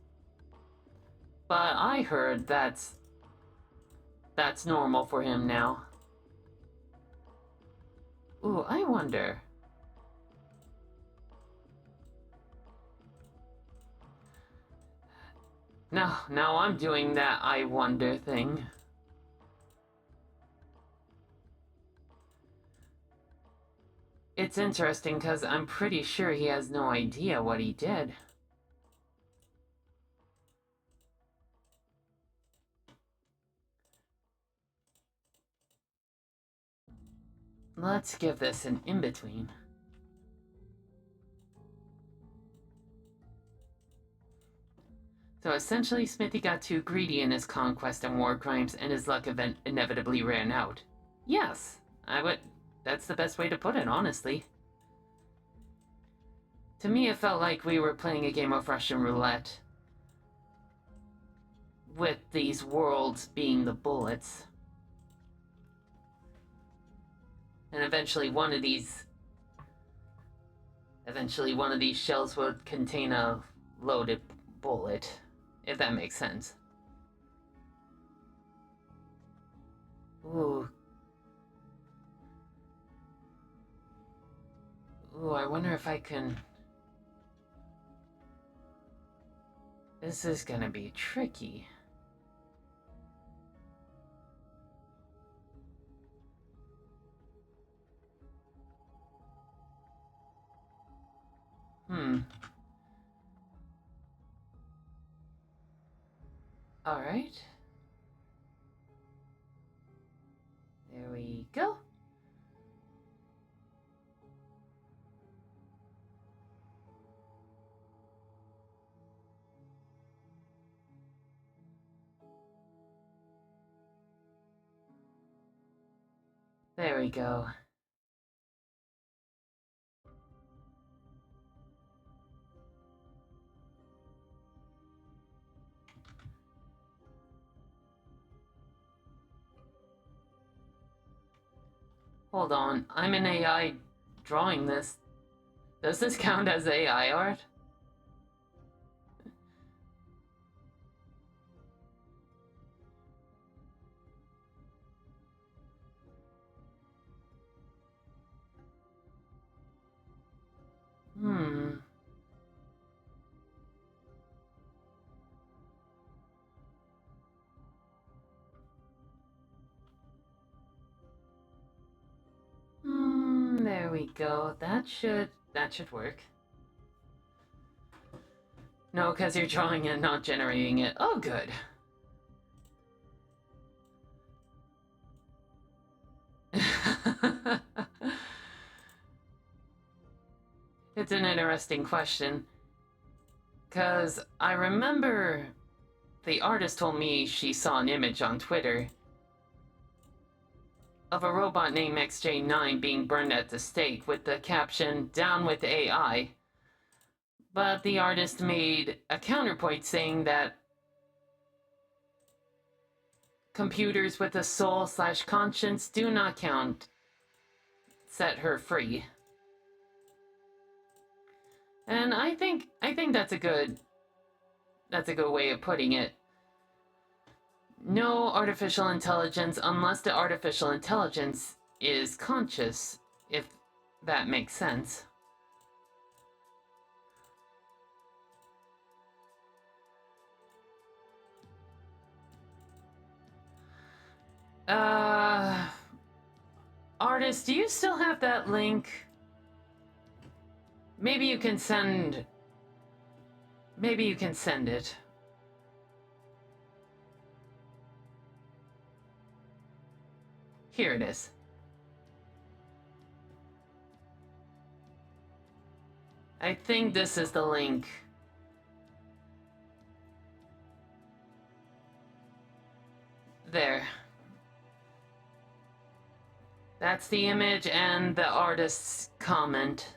But I heard that that's normal for him now. Ooh, I wonder. Now I'm doing that I wonder thing. It's interesting because I'm pretty sure he has no idea what he did. Let's give this an in-between. So essentially, Smithy got too greedy in his conquest and war crimes, and his luck inevitably ran out. Yes, that's the best way to put it, honestly. To me, it felt like we were playing a game of Russian roulette, with these worlds being the bullets. And eventually one of these shells would contain a loaded bullet, if that makes sense. Ooh. Ooh, I wonder if I can... This is gonna be tricky. Alright. There we go. There we go. Hold on, I'm an AI drawing this. Does this count as AI art? There we go. That should work. No, because you're drawing it, not generating it. Oh, good. It's an interesting question. Because I remember the artist told me she saw an image on Twitter of a robot named XJ9 being burned at the stake with the caption, "Down with AI." But the artist made a counterpoint saying that computers with a soul/conscience do not count. Set her free. And I think that's a good way of putting it. No artificial intelligence unless the artificial intelligence is conscious, if that makes sense. Artist, do you still have that link? Maybe you can send it. Here it is. I think this is the link. There. That's the image and the artist's comment.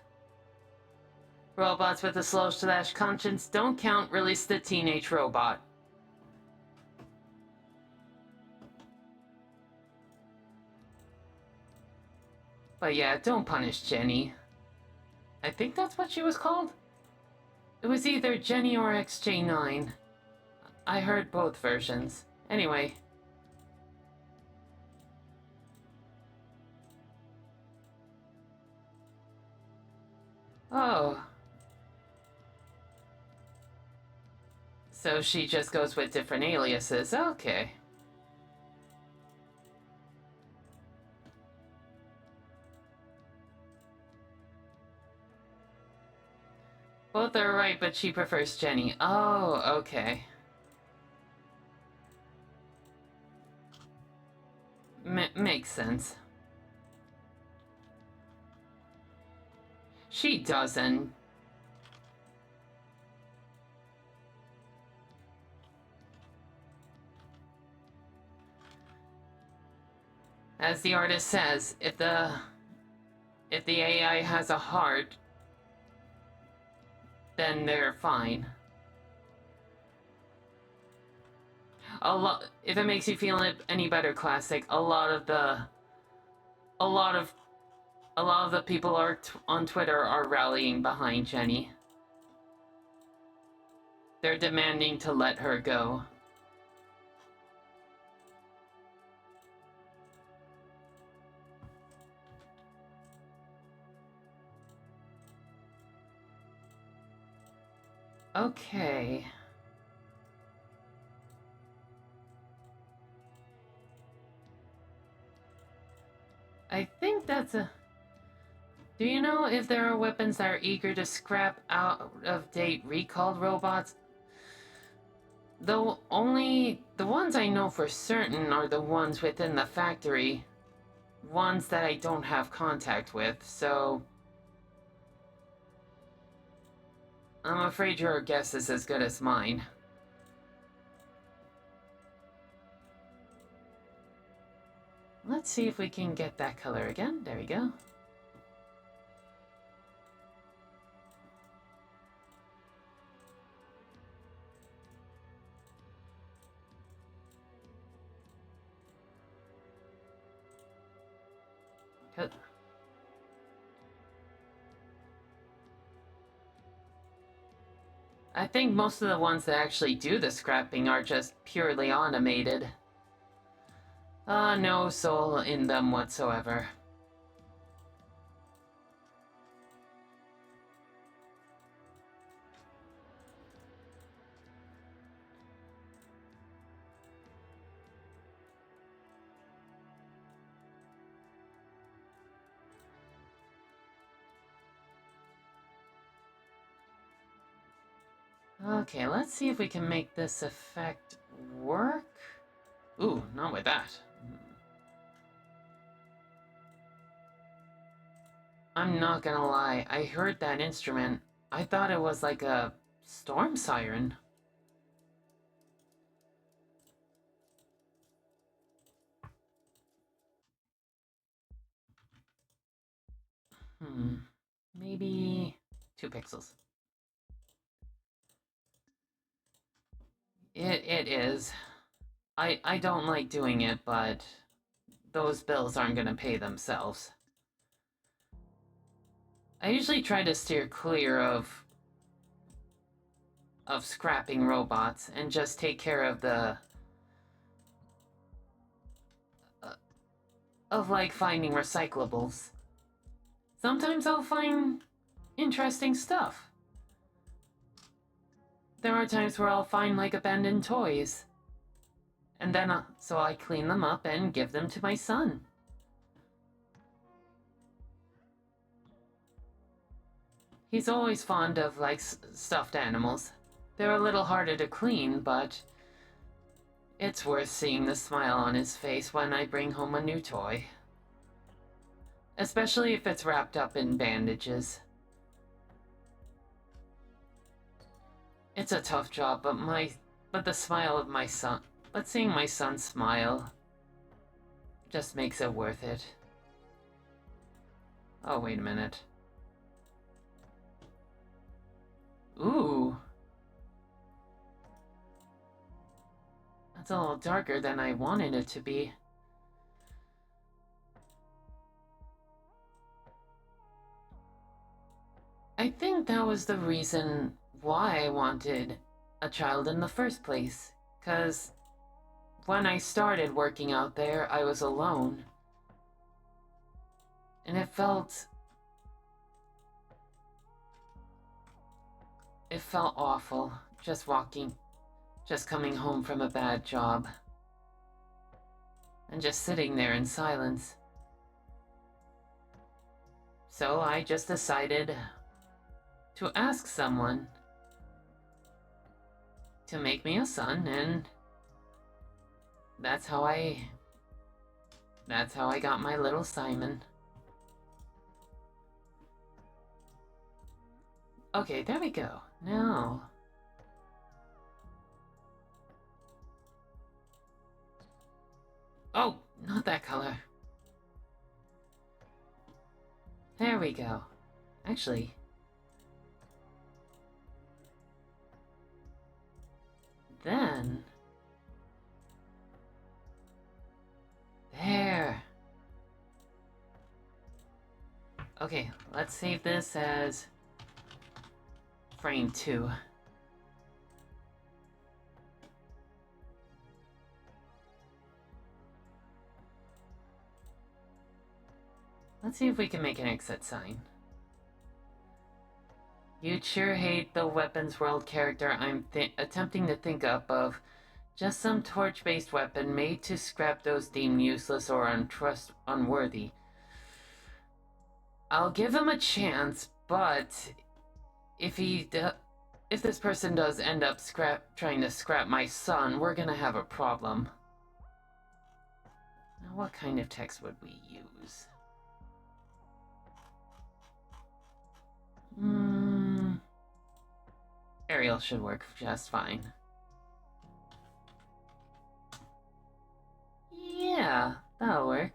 Robots with a soul/conscience don't count. Release the teenage robot. But yeah, don't punish Jenny. I think that's what she was called? It was either Jenny or XJ9. I heard both versions. Anyway. Oh. So she just goes with different aliases. Okay. Both are right, but she prefers Jenny. Oh, okay. Makes sense. She doesn't. As the artist says, if the AI has a heart, then they're fine. If it makes you feel any better, Classic, a lot of the people on Twitter are rallying behind Jenny. They're demanding to let her go. Okay. I think that's a... Do you know if there are weapons that are eager to scrap out-of-date recalled robots? Though only the ones I know for certain are the ones within the factory. Ones that I don't have contact with, so... I'm afraid your guess is as good as mine. Let's see if we can get that color again. There we go. I think most of the ones that actually do the scrapping are just purely automated. No soul in them whatsoever. Okay, let's see if we can make this effect work. Ooh, not with that. I'm not gonna lie, I heard that instrument. I thought it was like a storm siren. Maybe 2 pixels. It is. I don't like doing it, but those bills aren't gonna pay themselves. I usually try to steer clear of scrapping robots and just take care of the of like finding recyclables. Sometimes I'll find interesting stuff. There are times where I'll find like abandoned toys. And then so I clean them up and give them to my son. He's always fond of like stuffed animals. They're a little harder to clean, but it's worth seeing the smile on his face when I bring home a new toy. Especially if it's wrapped up in bandages. It's a tough job, but the smile of my son, seeing my son smile just makes it worth it. Oh, wait a minute. Ooh. That's a little darker than I wanted it to be. I think that was the reason why I wanted a child in the first place. 'Cause when I started working out there, I was alone. And it felt It felt awful, just coming home from a bad job. And just sitting there in silence. So I just decided to ask someone to make me a son, and that's how I got my little Simon. Okay, there we go. Now, oh, not that color. There we go. Actually, then there. Okay, let's save this as frame 2. Let's see if we can make an exit sign. You'd sure hate the Weapons World character I'm attempting to think up of. Just some torch-based weapon made to scrap those deemed useless or unworthy. I'll give him a chance, but if this person does end up trying to scrap my son, we're gonna have a problem. Now, what kind of text would we use? Arial should work just fine. Yeah, that'll work.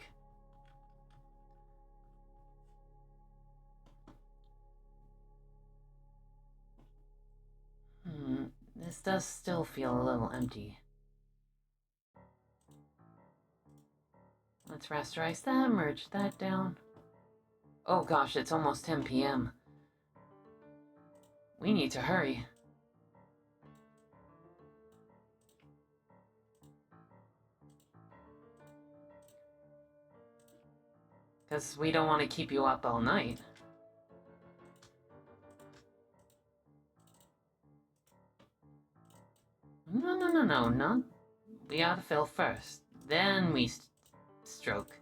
This does still feel a little empty. Let's rasterize that, merge that down. Oh gosh, it's almost 10 p.m. We need to hurry. Because we don't want to keep you up all night. No, not. We autofill first. Then we stroke.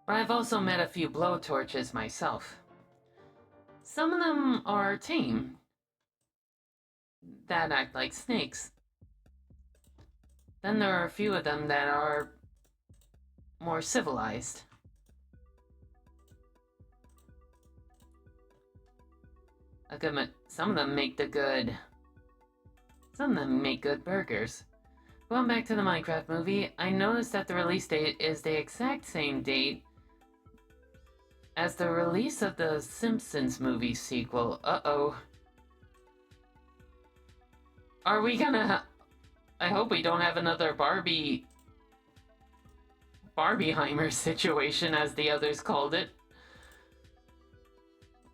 But I've also met a few blowtorches myself. Some of them are tame, that act like snakes. Then there are a few of them that are more civilized. Some of them make good burgers. Going back to the Minecraft movie, I noticed that the release date is the exact same date as the release of the Simpsons movie sequel. Uh-oh. Are we gonna... I hope we don't have another Barbieheimer situation, as the others called it.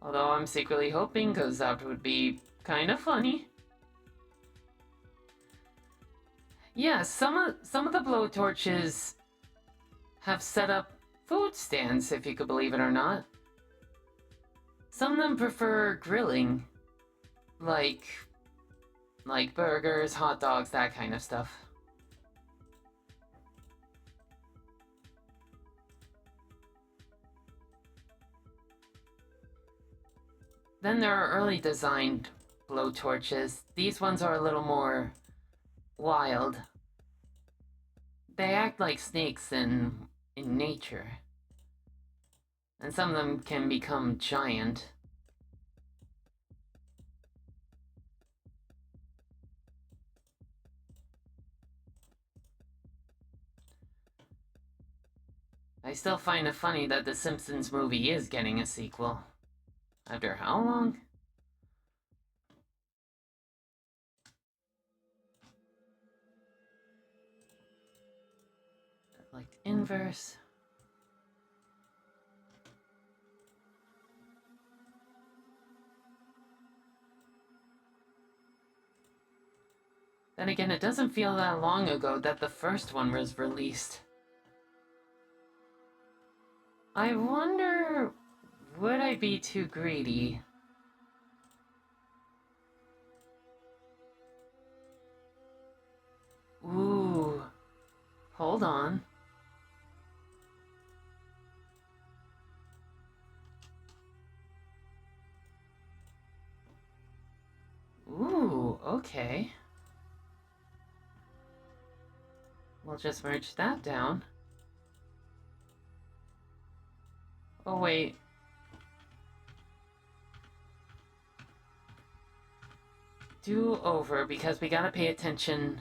Although I'm secretly hoping, because that would be kind of funny. Yeah, some of the blowtorches have set up food stands, if you could believe it or not. Some of them prefer grilling, like burgers, hot dogs, that kind of stuff. Then there are early designed blowtorches. These ones are a little more wild. They act like snakes in nature. And some of them can become giant. I still find it funny that the Simpsons movie is getting a sequel. After how long? Select inverse. Then again, it doesn't feel that long ago that the first one was released. I wonder, would I be too greedy? Ooh, hold on. Ooh, okay. We'll just merge that down. Oh, wait. Do over, because we gotta pay attention.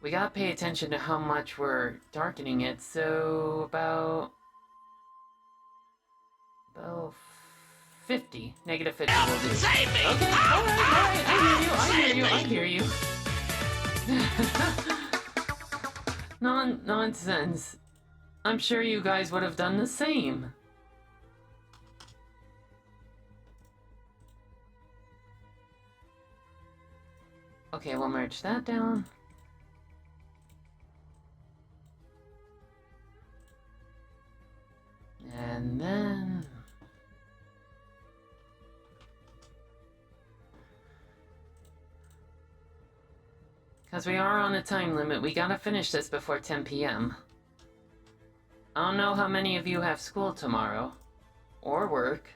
We gotta pay attention to how much we're darkening it, so about 50. Negative 50 will do. Save me! Okay, alright, I hear you. Nonsense. I'm sure you guys would have done the same. Okay, we'll merge that down. And then... because we are on a time limit, we gotta finish this before 10 p.m. I don't know how many of you have school tomorrow. Or work.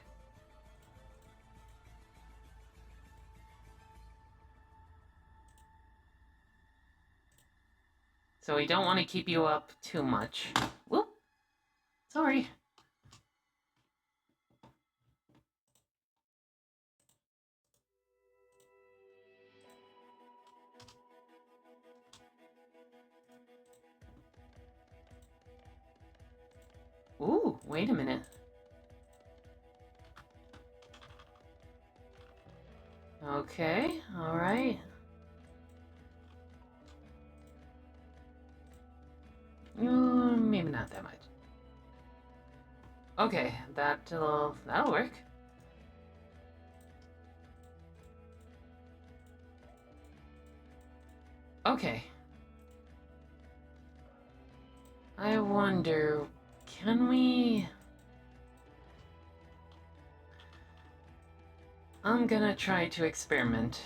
So we don't want to keep you up too much. Whoop! Sorry. Ooh, wait a minute. Okay, alright. Maybe not that much. Okay, that'll work. Okay. I wonder, can we... I'm gonna try to experiment.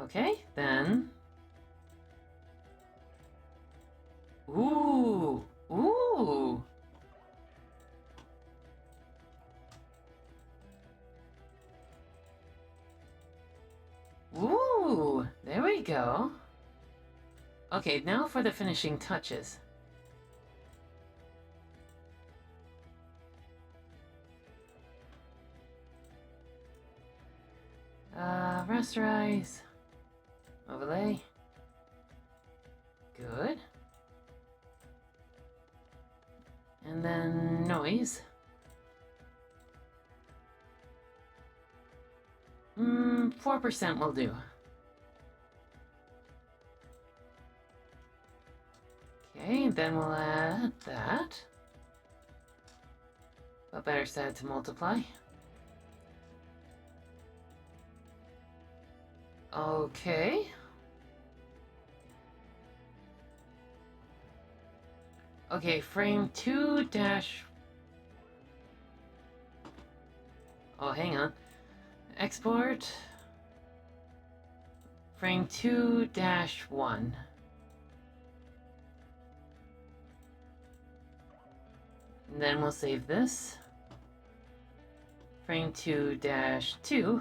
Okay, then... Ooh! Ooh! Ooh! There we go. Okay, now for the finishing touches. Rasterize. Overlay. Good. And then noise. 4% will do. Okay, then we'll add that. But better set to multiply. Okay. Okay, frame 2 dash... Oh, hang on. Export. Frame 2 dash 1. And then we'll save this. Frame 2 dash 2.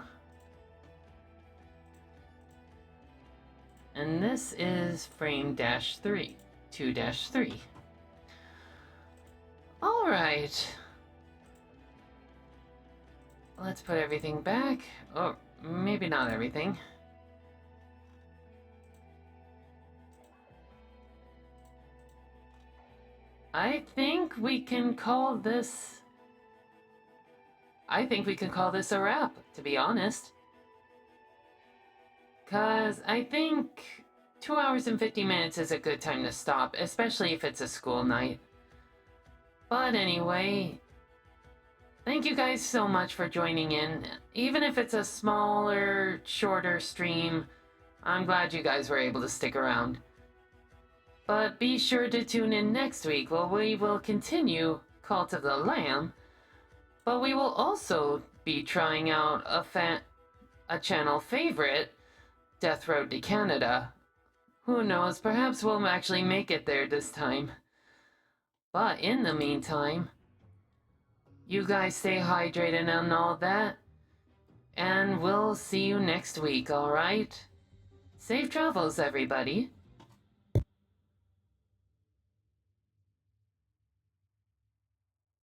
And this is frame dash 3. 2 dash 3. Alright. Let's put everything back. Or maybe not everything. I think we can call this... I think we can call this a wrap, to be honest. 'Cause I think 2 hours and 50 minutes is a good time to stop, especially if it's a school night. But anyway, thank you guys so much for joining in. Even if it's a smaller, shorter stream, I'm glad you guys were able to stick around. But be sure to tune in next week where we will continue Cult of the Lamb, but we will also be trying out a channel favorite, Death Road to Canada. Who knows, perhaps we'll actually make it there this time. But in the meantime, you guys stay hydrated and all that, and we'll see you next week, alright? Safe travels, everybody.